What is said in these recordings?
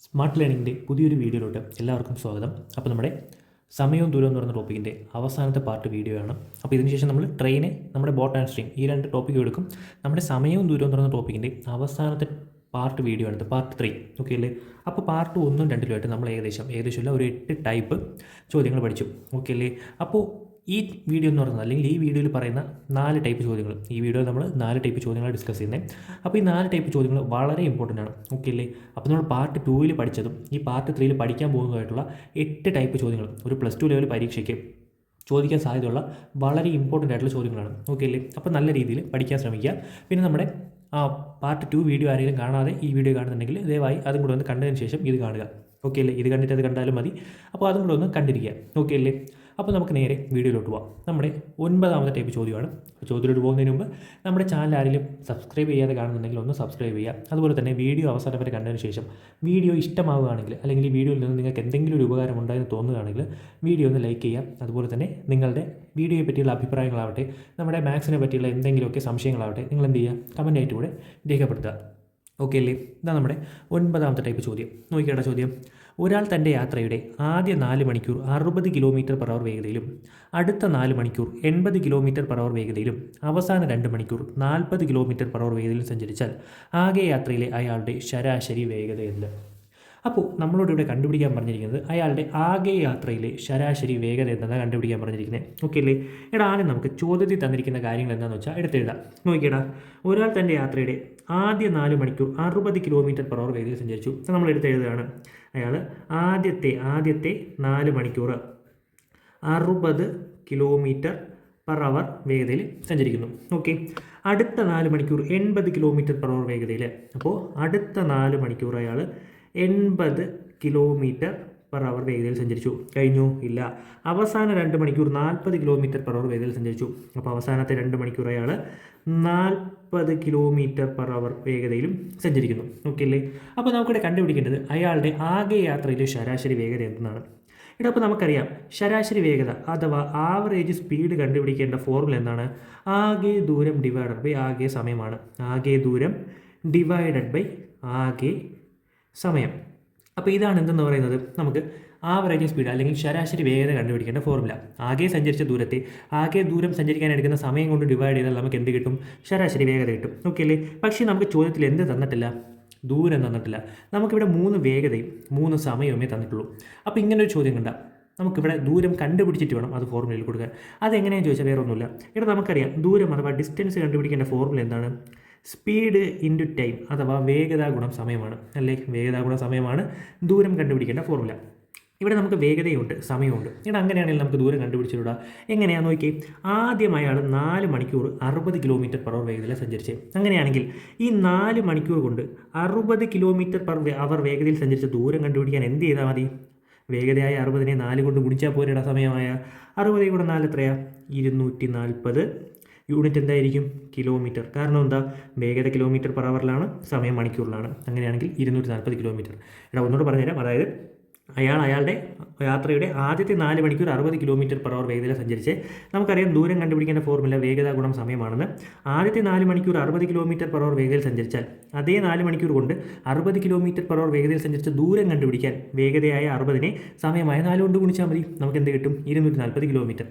Smart ലേണിങ്ങിൻ്റെ പുതിയൊരു വീഡിയോയിലോട്ട് എല്ലാവർക്കും സ്വാഗതം. അപ്പോൾ നമ്മുടെ സമയവും ദൂരവും എന്ന് പറയുന്ന ടോപ്പിക്കിൻ്റെ അവസാനത്തെ പാർട്ട് വീഡിയോ ആണ്. അപ്പോൾ ഇതിനുശേഷം നമ്മൾ ട്രെയിന്, നമ്മുടെ ബോട്ട് ആൻഡ് സ്ട്രീം ഈ രണ്ട് ടോപ്പിക്കും എടുക്കും. നമ്മുടെ സമയവും ദൂരവും എന്ന് പറയുന്ന ടോപ്പിക്കിൻ്റെ അവസാനത്തെ പാർട്ട് വീഡിയോ ആണ്, പാർട്ട് 3. ഓക്കെ അല്ലേ? അപ്പോൾ പാർട്ട് 1ഉം 2ഉമായിട്ട് നമ്മൾ ഏകദേശം ഒരു 8 ടൈപ്പ് ചോദ്യങ്ങൾ പഠിച്ചു. ഓക്കെ അല്ലേ? അപ്പോൾ ഈ വീഡിയോ എന്ന് പറയുന്നത്, അല്ലെങ്കിൽ ഈ വീഡിയോയിൽ പറയുന്ന 4 ടൈപ്പ് ചോദ്യങ്ങൾ, ഈ വീഡിയോയിൽ നമ്മൾ 4 ടൈപ്പ് ചോദ്യങ്ങൾ ഡിസ്കസ് ചെയ്യുന്നത്. അപ്പോൾ ഈ 4 ടൈപ്പ് ചോദ്യങ്ങൾ വളരെ ഇമ്പോർട്ടൻ്റ് ആണ്. ഓക്കെ അല്ലേ? അപ്പോൾ നമ്മൾ പാർട്ട് 2ൽ പഠിച്ചതും ഈ പാർട്ട് 3ൽ പഠിക്കാൻ പോകുന്നതായിട്ടുള്ള 8 ടൈപ്പ് ചോദ്യങ്ങൾ ഒരു +2 ലെവൽ പരീക്ഷയ്ക്ക് ചോദിക്കാൻ സാധ്യതയുള്ള വളരെ ഇമ്പോർട്ടൻ്റ് ആയിട്ടുള്ള ചോദ്യങ്ങളാണ്. ഓക്കെ അല്ലേ? അപ്പോൾ നല്ല രീതിയിൽ പഠിക്കാൻ ശ്രമിക്കുക. പിന്നെ നമ്മുടെ പാർട്ട് 2 വീഡിയോ ആരെങ്കിലും കാണാതെ ഈ വീഡിയോ കാണുന്നുണ്ടെങ്കിൽ ദയവായി അതും കൂടെ ഒന്ന് കണ്ടതിന് ശേഷം ഇത് കാണുക. ഓക്കെ അല്ലേ? ഇത് കണ്ടിട്ട് അത് കണ്ടാലും മതി. അപ്പോൾ അതും കൂടെ ഒന്ന് കണ്ടിരിക്കുക. ഓക്കെ അല്ലേ? അപ്പോൾ നമുക്ക് നേരെ വീഡിയോയിലോട്ട് പോകാം. നമ്മുടെ 9ാമത്തെ ടൈപ്പ് ചോദ്യമാണ്. ചോദ്യത്തിലോട്ട് പോകുന്നതിന് മുമ്പ് നമ്മുടെ ചാനൽ ആരെങ്കിലും സബ്സ്ക്രൈബ് ചെയ്യാതെ കാണുന്നുണ്ടെങ്കിൽ ഒന്ന് സബ്സ്ക്രൈബ് ചെയ്യുക. അതുപോലെ തന്നെ വീഡിയോ അവസാനം വരെ കണ്ടതിന് ശേഷം വീഡിയോ ഇഷ്ടമാവുകയാണെങ്കിൽ, അല്ലെങ്കിൽ ഈ വീഡിയോയിൽ നിന്ന് നിങ്ങൾക്ക് എന്തെങ്കിലും ഒരു ഉപകാരം ഉണ്ടായെന്ന് തോന്നുകയാണെങ്കിൽ വീഡിയോ ഒന്ന് ലൈക്ക് ചെയ്യുക. അതുപോലെ തന്നെ നിങ്ങളുടെ വീഡിയോയെ പറ്റിയുള്ള അഭിപ്രായങ്ങളാവട്ടെ, നമ്മുടെ മാത്സിനെ പറ്റിയുള്ള എന്തെങ്കിലുമൊക്കെ സംശയങ്ങളാവട്ടെ, നിങ്ങൾ എന്ത് ചെയ്യുക, കമൻറ്റായിട്ട് കൂടെ രേഖപ്പെടുത്തുക. ഓക്കെ അല്ലേ? ഇതാണ് നമ്മുടെ 9ാമത്തെ ടൈപ്പ് ചോദ്യം. നോക്കിക്കേണ്ട ചോദ്യം: ഒരാൾ തൻ്റെ യാത്രയുടെ ആദ്യ 4 മണിക്കൂർ 60 km/h വേഗതയിലും അടുത്ത 4 മണിക്കൂർ 80 km/h വേഗതയിലും അവസാന 2 മണിക്കൂർ 40 km/h വേഗതയിലും സഞ്ചരിച്ചാൽ ആകെ യാത്രയിലെ അയാളുടെ ശരാശരി വേഗത എന്ത്? അപ്പോൾ നമ്മളോട് ഇവിടെ കണ്ടുപിടിക്കാൻ പറഞ്ഞിരിക്കുന്നത് അയാളുടെ ആകെ യാത്രയിലെ ശരാശരി വേഗത എന്താണ് കണ്ടുപിടിക്കാൻ പറഞ്ഞിരിക്കുന്നത്. ഓക്കെ അല്ലേ? എടാ, ആദ്യം നമുക്ക് ചോദ്യത്തിൽ തന്നിരിക്കുന്ന കാര്യങ്ങൾ എന്താണെന്ന് വെച്ചാൽ എടുത്തെഴുതാം. നോക്കിയടാ, ഒരാൾ തൻ്റെ യാത്രയുടെ ആദ്യ 4 മണിക്കൂർ 60 km/h വേഗതയിൽ സഞ്ചരിച്ചു. നമ്മൾ എടുത്തെഴുതുകയാണ്. അയാൾ ആദ്യത്തെ 4 മണിക്കൂർ 60 km/h വേഗതയിൽ സഞ്ചരിക്കുന്നു. ഓക്കെ. അടുത്ത 4 മണിക്കൂർ 80 km/h വേഗതയിൽ. അപ്പോൾ അടുത്ത 4 മണിക്കൂർ അയാൾ 80 km/h വേഗതയിൽ സഞ്ചരിച്ചു. കഴിഞ്ഞു? ഇല്ല. അവസാന 2 മണിക്കൂർ 40 km/h വേഗതയിൽ സഞ്ചരിച്ചു. അപ്പോൾ അവസാനത്തെ 2 മണിക്കൂർ അയാൾ 40 km/h വേഗതയിലും സഞ്ചരിക്കുന്നു. ഓക്കെ അല്ലേ? അപ്പോൾ നമുക്കിവിടെ കണ്ടുപിടിക്കേണ്ടത് അയാളുടെ ആകെ യാത്രയിലെ ശരാശരി വേഗത എന്താണ്. ഇവിടെ അപ്പോൾ നമുക്കറിയാം, ശരാശരി വേഗത അഥവാ ആവറേജ് സ്പീഡ് കണ്ടുപിടിക്കേണ്ട ഫോർമുല എന്താണ്? ആകെ ദൂരം ഡിവൈഡഡ് ബൈ ആകെ സമയമാണ്. ആകെ ദൂരം ഡിവൈഡഡ് ബൈ ആകെ സമയം. അപ്പോൾ ഇതാണ് എന്തെന്ന് പറയുന്നത്, നമുക്ക് ആവറേജ് സ്പീഡ് അല്ലെങ്കിൽ ശരാശരി വേഗത കണ്ടുപിടിക്കേണ്ട ഫോർമുല. ആകെ സഞ്ചരിച്ച ദൂരത്തെ ആകെ ദൂരം സഞ്ചരിക്കാൻ എടുക്കുന്ന സമയം കൊണ്ട് ഡിവൈഡ് ചെയ്താൽ നമുക്ക് എന്ത് കിട്ടും? ശരാശരി വേഗത കിട്ടും. ഓക്കെ അല്ലേ? പക്ഷേ നമുക്ക് ചോദ്യത്തിൽ എന്ത് തന്നിട്ടില്ല? ദൂരം തന്നിട്ടില്ല. നമുക്കിവിടെ 3 വേഗതയും 3 സമയവുമേ തന്നിട്ടുള്ളൂ. അപ്പോൾ ഇങ്ങനൊരു ചോദ്യം കണ്ട നമുക്കിവിടെ ദൂരം കണ്ടുപിടിച്ചിട്ട് വേണം അത് ഫോർമുലയിൽ കൊടുക്കാൻ. അതെങ്ങനെയാണെന്ന് ചോദിച്ചാൽ വേറെ ഒന്നുമില്ല. ഇവിടെ നമുക്കറിയാം, ദൂരം അഥവാ ഡിസ്റ്റൻസ് കണ്ടുപിടിക്കേണ്ട ഫോർമുല എന്താണ്? സ്പീഡ് ഇൻറ്റു ടൈം അഥവാ വേഗത ഗുണം സമയമാണ്. അല്ലേ? വേഗത ഗുണം സമയമാണ് ദൂരം കണ്ടുപിടിക്കേണ്ട ഫോർമുല. ഇവിടെ നമുക്ക് വേഗതയുണ്ട്, സമയമുണ്ട്. ഇവിടെ അങ്ങനെയാണെങ്കിൽ നമുക്ക് ദൂരം കണ്ടുപിടിച്ചിട്ടുള്ള എങ്ങനെയാണെന്ന് നോക്കി. ആദ്യം അയാൾ 4 മണിക്കൂർ 60 km/h വേഗതയിൽ സഞ്ചരിച്ചത്. അങ്ങനെയാണെങ്കിൽ ഈ 4 മണിക്കൂർ കൊണ്ട് 60 km/h വേഗതയിൽ സഞ്ചരിച്ച ദൂരം കണ്ടുപിടിക്കാൻ എന്ത് ചെയ്താൽ മതി? വേഗതയായ 60നെ 4 കൊണ്ട് ഗുണിച്ചാൽ പോരെടാ. സമയമായ 60 × 4 എത്രയാ? 240. യൂണിറ്റ് എന്തായിരിക്കും? കിലോമീറ്റർ. കാരണം എന്താ? വേഗത km/h, സമയം മണിക്കൂറിലാണ്. അങ്ങനെയാണെങ്കിൽ 240 കിലോമീറ്റർ. ഇവിടെ ഒന്നുകൂടെ പറഞ്ഞുതരാം. അതായത് അയാളുടെ യാത്രയുടെ ആദ്യത്തെ 4 മണിക്കൂർ 60 km/h വേഗതയിൽ സഞ്ചരിച്ച് നമുക്കറിയാം ദൂരം കണ്ടുപിടിക്കേണ്ട ഫോർമുല വേഗത ഗുണം സമയമാണെന്ന്. ആദ്യത്തെ 4 മണിക്കൂർ 60 km/h വേഗതയിൽ സഞ്ചരിച്ചാൽ അതേ 4 മണിക്കൂർ കൊണ്ട് 60 km/h വേഗതയിൽ സഞ്ചരിച്ച ദൂരം കണ്ടുപിടിക്കാൻ വേഗതയായ 60നെ സമയമായ 4 കൊണ്ട് ഗുണിച്ചാൽ മതി. നമുക്ക് എന്ത് കിട്ടും? 240 കിലോമീറ്റർ.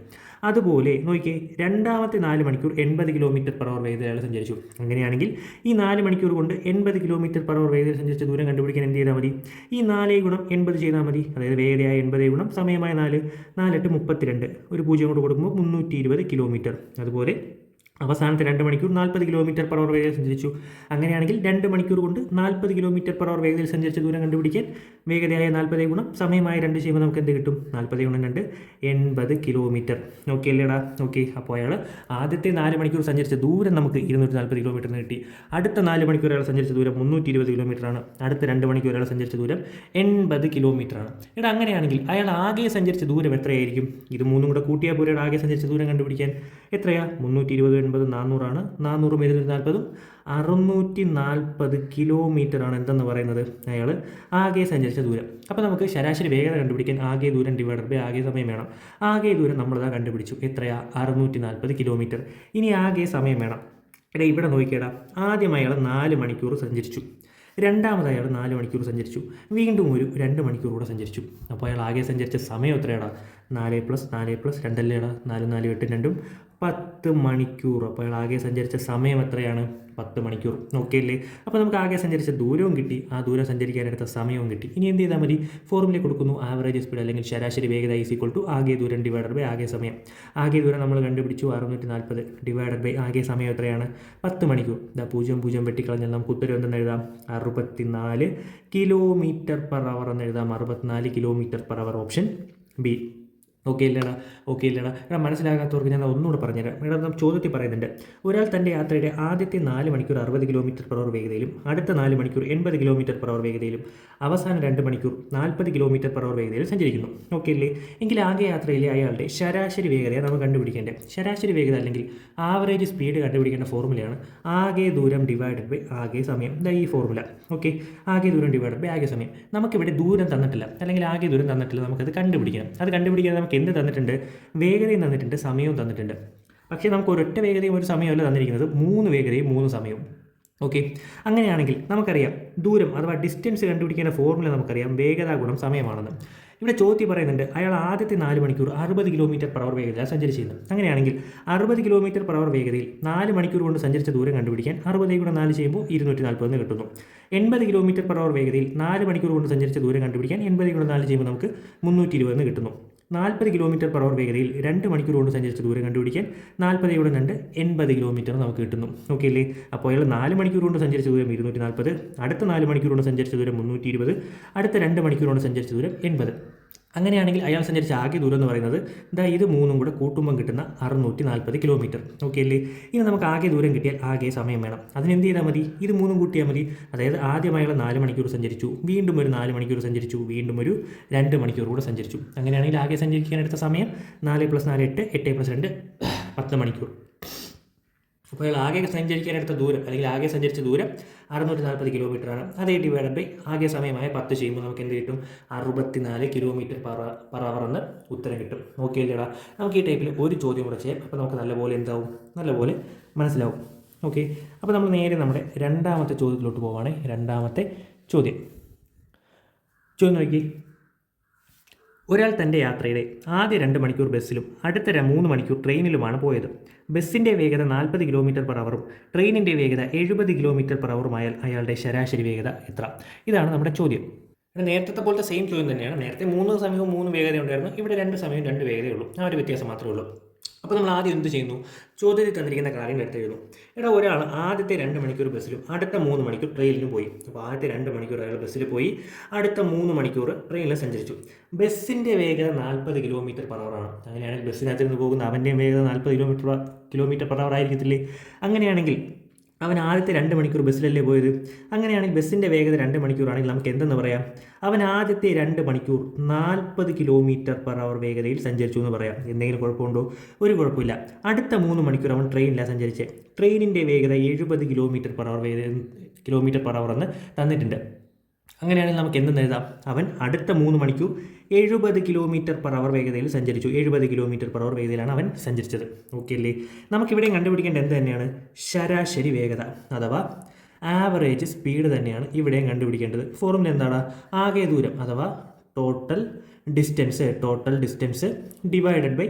അതുപോലെ നോക്കിയേ, രണ്ടാമത്തെ 4 മണിക്കൂർ 80 km/h വേഗതയിൽ സഞ്ചരിച്ചു. അങ്ങനെയാണെങ്കിൽ ഈ 4 മണിക്കൂർ കൊണ്ട് 80 km/h വേഗതയിൽ സഞ്ചരിച്ച ദൂരം കണ്ടുപിടിക്കാൻ എന്ത് ചെയ്താൽ മതി? ഈ 4 × 80 ചെയ്താൽ മതി. അതായത് വേഗതയായ 80 ഗുണം സമയമായ 4, 4 × 32, ഒരു 0 കൊണ്ട് കൊടുക്കുമ്പോൾ 320 കിലോമീറ്റർ. അതുപോലെ അവസാനത്തെ 2 മണിക്കൂർ 40 km/h വേഗതയിൽ സഞ്ചരിച്ചു. അങ്ങനെയാണെങ്കിൽ 2 മണിക്കൂർ കൊണ്ട് 40 km/h വേഗതയിൽ സഞ്ചരിച്ച ദൂരം കണ്ടുപിടിക്കാൻ വേഗതയായ 40 ഗുണം സമയമായ 2 ചെയ്യുമ്പോൾ നമുക്ക് എന്ത് കിട്ടും? 40 × 2 80 കിലോമീറ്റർ. ഓക്കെ അല്ലേടാ? ഓക്കെ. അപ്പോൾ അയാൾ ആദ്യത്തെ 4 മണിക്കൂർ സഞ്ചരിച്ച ദൂരം നമുക്ക് 240 കിലോമീറ്ററിന് കിട്ടി. അടുത്ത 4 മണിക്കൂർ അയാൾ സഞ്ചരിച്ച ദൂരം 320 കിലോമീറ്ററാണ്. അടുത്ത 2 മണിക്കൂർ അയാൾ സഞ്ചരിച്ച ദൂരം 80 കിലോമീറ്ററാണ്. ഇവിടെ അങ്ങനെയാണെങ്കിൽ അയാൾ ആകെ സഞ്ചരിച്ച ദൂരം എത്രയായിരിക്കും? ഇത് 3 കൂടെ കൂട്ടിയാൽ പോലെയാണ് ആകെ സഞ്ചരിച്ച ദൂരം കണ്ടുപിടിക്കാൻ. എത്രയാ? 320 80 400 ആണ്. 400 240 640 കിലോമീറ്ററാണ് എന്തെന്ന് പറയുന്നത് അയാൾ ആകെ സഞ്ചരിച്ച ദൂരം. അപ്പോൾ നമുക്ക് ശരാശരി വേഗത കണ്ടുപിടിക്കാൻ ആകെ ദൂരം ഡിവൈഡഡ് ബൈ ആകെ സമയം വേണം. ആകെ ദൂരം നമ്മളിതാ കണ്ടുപിടിച്ചു. എത്രയാ? 640 കിലോമീറ്റർ. ഇനി ആകെ സമയം വേണം. ഇവിടെ നോക്കിയേടാ, ആദ്യം അയാൾ 4 മണിക്കൂർ സഞ്ചരിച്ചു. രണ്ടാമത് അയാൾ 4 മണിക്കൂർ സഞ്ചരിച്ചു, വീണ്ടും ഒരു 2 മണിക്കൂർ കൂടെ സഞ്ചരിച്ചു. അപ്പോൾ അയാൾ ആകെ സഞ്ചരിച്ച സമയം എത്രയാടാ? 4+4+2 അല്ലേടാ? 4 4 8 2 10 മണിക്കൂർ. അപ്പോൾ അയാൾ ആകെ സഞ്ചരിച്ച സമയം എത്രയാണ്? 10 മണിക്കൂർ. ഓക്കെ അല്ലേ? അപ്പോൾ നമുക്ക് ആകെ സഞ്ചരിച്ച ദൂരവും കിട്ടി, ആ ദൂരം സഞ്ചരിക്കാനെടുത്ത സമയവും കിട്ടി. ഇനി എന്ത് ചെയ്താൽ മതി? ഫോർമുല കൊടുക്കുന്നു, ആവറേജ് സ്പീഡ് അല്ലെങ്കിൽ ശരാശരി വേഗത ഈസ് ഈക്വൽ ടു ആകെ ദൂരം ഡിവൈഡഡ് ബൈ ആകെ സമയം. ആകെ ദൂരം നമ്മൾ കണ്ടുപിടിച്ചു 640 ഡിവൈഡഡ് ബൈ ആകെ സമയം എത്രയാണ്? 10 മണിക്കൂർ. 0 വെട്ടിക്കളഞ്ഞാൽ നമുക്ക് ഉത്തരം എന്തെന്ന് എഴുതാം? 64 km/h എന്ന് എഴുതാം. 64 km/h, ഓപ്ഷൻ ബി. ഓക്കെ ഇല്ലടാ? ഓക്കെ ഇല്ലടാ? എടാ, മനസ്സിലാകാത്തവർക്ക് ഞാൻ ഒന്നുകൂടെ പറഞ്ഞുതരാം. എടാ, ചോദ്യത്തിൽ പറയുന്നുണ്ട്, ഒരാൾ തൻ്റെ യാത്രയുടെ ആദ്യത്തെ 4 മണിക്കൂർ 60 km/h വേഗതയിലും അടുത്ത 4 മണിക്കൂർ 80 km/h വേഗതയിലും അവസാന 2 മണിക്കൂർ 40 km/h വേഗതയിൽ സഞ്ചരിക്കുന്നു. ഓക്കെ അല്ലേ? എങ്കിൽ ആകെ യാത്രയിലെ അയാളുടെ ശരാശരി വേഗതയാണ് നമ്മൾ കണ്ടുപിടിക്കേണ്ടത്. ശരാശരി വേഗത അല്ലെങ്കിൽ ആവറേജ് സ്പീഡ് കണ്ടുപിടിക്കേണ്ട ഫോർമുലയാണ് ആകെ ദൂരം ഡിവൈഡഡ് ബൈ ആകെ സമയം. ഈ ഫോർമുല. ഓക്കെ, ആകെ ദൂരം ഡിവൈഡഡ് ബൈ ആകെ സമയം. നമുക്കിവിടെ ദൂരം തന്നിട്ടില്ല, അല്ലെങ്കിൽ ആകെ ദൂരം തന്നിട്ടില്ല, നമുക്കത് കണ്ടുപിടിക്കണം. അത് കണ്ടുപിടിക്കാൻ നമുക്ക് എന്ത് തന്നിട്ടുണ്ട്? വേഗതയും തന്നിട്ടുണ്ട്, സമയവും തന്നിട്ടുണ്ട്. പക്ഷേ നമുക്ക് ഒരൊറ്റ വേഗതയും ഒരു സമയമല്ല തന്നിരിക്കുന്നത്, 3 വേഗതയും 3 സമയവും. ഓക്കെ, അങ്ങനെയാണെങ്കിൽ നമുക്കറിയാം ദൂരം അഥവാ ഡിസ്റ്റൻസ് കണ്ടുപിടിക്കേണ്ട ഫോർമുല നമുക്കറിയാം, വേഗത ഗുണം സമയമാണെന്ന്. ഇവിടെ ചോദ്യം പറയുന്നുണ്ട്, അയാൾ ആദ്യത്തെ 4 മണിക്കൂർ 60 km/h വേഗതയിൽ സഞ്ചരിച്ചിരുന്നു. അങ്ങനെയാണെങ്കിൽ 60 km/h വേഗതയിൽ 4 മണിക്കൂർ കൊണ്ട് സഞ്ചരിച്ച ദൂരം കണ്ടുപിടിക്കാൻ 60 × 4 ചെയ്യുമ്പോൾ 240 കിട്ടുന്നു. 80 km/h വേഗതയിൽ 4 മണിക്കൂർ കൊണ്ട് സഞ്ചരിച്ച ദൂരം കണ്ടുപിടിക്കാൻ 80 × 4 ചെയ്യുമ്പോൾ നമുക്ക് 320 കിട്ടുന്നു. 40 km/h വേഗതയിൽ 2 മണിക്കൂർ കൊണ്ട് സഞ്ചരിച്ച ദൂരം കണ്ടുപിടിക്കാൻ 40 × 2 80 km നമുക്ക് കിട്ടുന്നു. ഓക്കെ അല്ലേ? അപ്പോൾ അയാൾ 4 മണിക്കൂർ കൊണ്ട് സഞ്ചരിച്ച ദൂരം 240, അടുത്ത 4 മണിക്കൂർ കൊണ്ട് സഞ്ചരിച്ച ദൂരം 320, അടുത്ത 2 മണിക്കൂർ കൊണ്ട് സഞ്ചരിച്ച ദൂരം 80. അങ്ങനെയാണെങ്കിൽ അയാൾ സഞ്ചരിച്ച ആകെ ദൂരം എന്ന് പറയുന്നത് ഇത് 3 കൂടെ കൂട്ടുമ്പം കിട്ടുന്ന 640 km. ഓക്കെ അല്ലേ? ഇനി നമുക്ക് ആകെ ദൂരം കിട്ടിയാൽ ആകെ സമയം വേണം. അതിനെന്ത് ചെയ്താൽ മതി? ഇത് 3 കൂട്ടിയാൽ മതി. അതായത് ആദ്യം അയാൾ 4 മണിക്കൂർ സഞ്ചരിച്ചു, വീണ്ടും ഒരു 4 മണിക്കൂർ സഞ്ചരിച്ചു, വീണ്ടും ഒരു 2 മണിക്കൂർ കൂടെ സഞ്ചരിച്ചു. അങ്ങനെയാണെങ്കിൽ ആകെ സഞ്ചരിക്കാൻ എടുത്ത സമയം 4 + 4 8, 8 + 2 10 മണിക്കൂർ. അപ്പോൾ അയാൾ ആകെ സഞ്ചരിക്കാനെടുത്ത ദൂരം അല്ലെങ്കിൽ ആകെ സഞ്ചരിച്ച ദൂരം 640 km ആണ്. അതേ ഡിവൈഡഡ് ബൈ ആകെ സമയമായ 10 ചെയ്യുമ്പോൾ നമുക്ക് എന്ത് കിട്ടും? 64 km/h എന്ന് ഉത്തരം കിട്ടും. ഓക്കെ അല്ലേടാ? നമുക്ക് ഈ ടൈപ്പിൽ ഒരു ചോദ്യം കൂടെ ചെയ്യാം. അപ്പോൾ നമുക്ക് നല്ലപോലെ എന്താവും? നല്ലപോലെ മനസ്സിലാവും. ഓക്കെ, അപ്പോൾ നമ്മൾ നേരെ നമ്മുടെ രണ്ടാമത്തെ ചോദ്യത്തിലോട്ട് പോവുകയാണ്. രണ്ടാമത്തെ ചോദ്യം നോക്കി. ഒരാൾ തൻ്റെ യാത്രയുടെ ആദ്യ 2 മണിക്കൂർ ബസ്സിലും അടുത്ത 3 മണിക്കൂർ ട്രെയിനിലുമാണ് പോയത്. ബസ്സിൻ്റെ വേഗത 40 km/h, ട്രെയിനിൻ്റെ വേഗത 70 km/h ആയാൽ അയാളുടെ ശരാശരി വേഗത എത്ര? ഇതാണ് നമ്മുടെ ചോദ്യം. നേരത്തെ പോലത്തെ സെയിം ചോദ്യം തന്നെയാണ്. നേരത്തെ 3 സമയവും 3 വേഗത ഉണ്ടായിരുന്നു, ഇവിടെ 2 സമയവും 2 വേഗതയേ ഉള്ളൂ. ആ ഒരു വ്യത്യാസം മാത്രമേ ഉള്ളൂ. അപ്പോൾ നമ്മൾ ആദ്യം എന്ത് ചെയ്യുന്നു? ചോദ്യത്തിൽ തന്നിരിക്കുന്ന കാര്യം എടുത്തെഴുതുന്നു. എടാ, ഒരാൾ ആദ്യത്തെ 2 മണിക്കൂർ ബസ്സിലും അടുത്ത 3 മണിക്കൂർ ട്രെയിനിലും പോയി. അപ്പോൾ ആദ്യത്തെ 2 മണിക്കൂർ അയാൾ ബസ്സിൽ പോയി, അടുത്ത 3 മണിക്കൂർ ട്രെയിനിൽ സഞ്ചരിച്ചു. ബസ്സിൻ്റെ വേഗത 40 km/h ആണ്. അങ്ങനെയാണെങ്കിൽ ബസ്സിനകത്ത് നിന്ന് പോകുന്ന അവൻ്റെയും വേഗത 40 km/h ആയിരിക്കത്തില്ലേ? അങ്ങനെയാണെങ്കിൽ അവൻ ആദ്യത്തെ 2 മണിക്കൂർ ബസ്സിലല്ലേ പോയത്? അങ്ങനെയാണെങ്കിൽ ബസ്സിൻ്റെ വേഗത 2 മണിക്കൂറാണെങ്കിൽ നമുക്ക് എന്തെന്ന് പറയാം? അവൻ ആദ്യത്തെ 2 മണിക്കൂർ 40 km/h വേഗതയിൽ സഞ്ചരിച്ചു എന്ന് പറയാം. എന്തെങ്കിലും കുഴപ്പമുണ്ടോ? ഒരു കുഴപ്പമില്ല. അടുത്ത 3 മണിക്കൂർ അവൻ ട്രെയിനിലാണ് സഞ്ചരിച്ചത്. ട്രെയിനിൻ്റെ വേഗത 70 km/h എന്ന് തന്നിട്ടുണ്ട്. അങ്ങനെയാണെങ്കിൽ നമുക്ക് എന്തെന്ന് എഴുതാം? അവൻ അടുത്ത 3 മണിക്കൂർ 70 km/h വേഗതയിൽ സഞ്ചരിച്ചു. 70 km/h വേഗതയിലാണ് അവൻ സഞ്ചരിച്ചത്. ഓക്കെ അല്ലേ? നമുക്കിവിടെയും കണ്ടുപിടിക്കേണ്ട എന്ത് തന്നെയാണ്? ശരാശരി വേഗത അഥവാ ആവറേജ് സ്പീഡ് തന്നെയാണ് ഇവിടെയും കണ്ടുപിടിക്കേണ്ടത്. ഫോർമുല എന്താണ്? ആകെ ദൂരം അഥവാ ടോട്ടൽ ഡിസ്റ്റൻസ് ഡിവൈഡഡ് ബൈ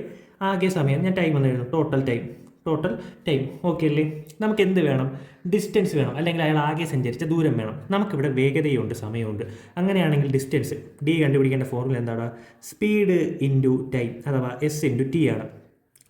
ആകെ സമയം. ഞാൻ ടൈം എന്ന് എഴുതുന്നു, ടോട്ടൽ ടൈം. ഓക്കെ അല്ലേ? നമുക്ക് എന്ത് വേണം? ഡിസ്റ്റൻസ് വേണം, അല്ലെങ്കിൽ അയാൾ ആകെ സഞ്ചരിച്ച ദൂരം വേണം. നമുക്കിവിടെ വേഗതയുണ്ട്, സമയമുണ്ട്. അങ്ങനെയാണെങ്കിൽ ഡിസ്റ്റൻസ് ഡി കണ്ടുപിടിക്കേണ്ട ഫോർമുല എന്താണ്? സ്പീഡ് ഇൻറ്റു ടൈം അഥവാ S/T ആണ്.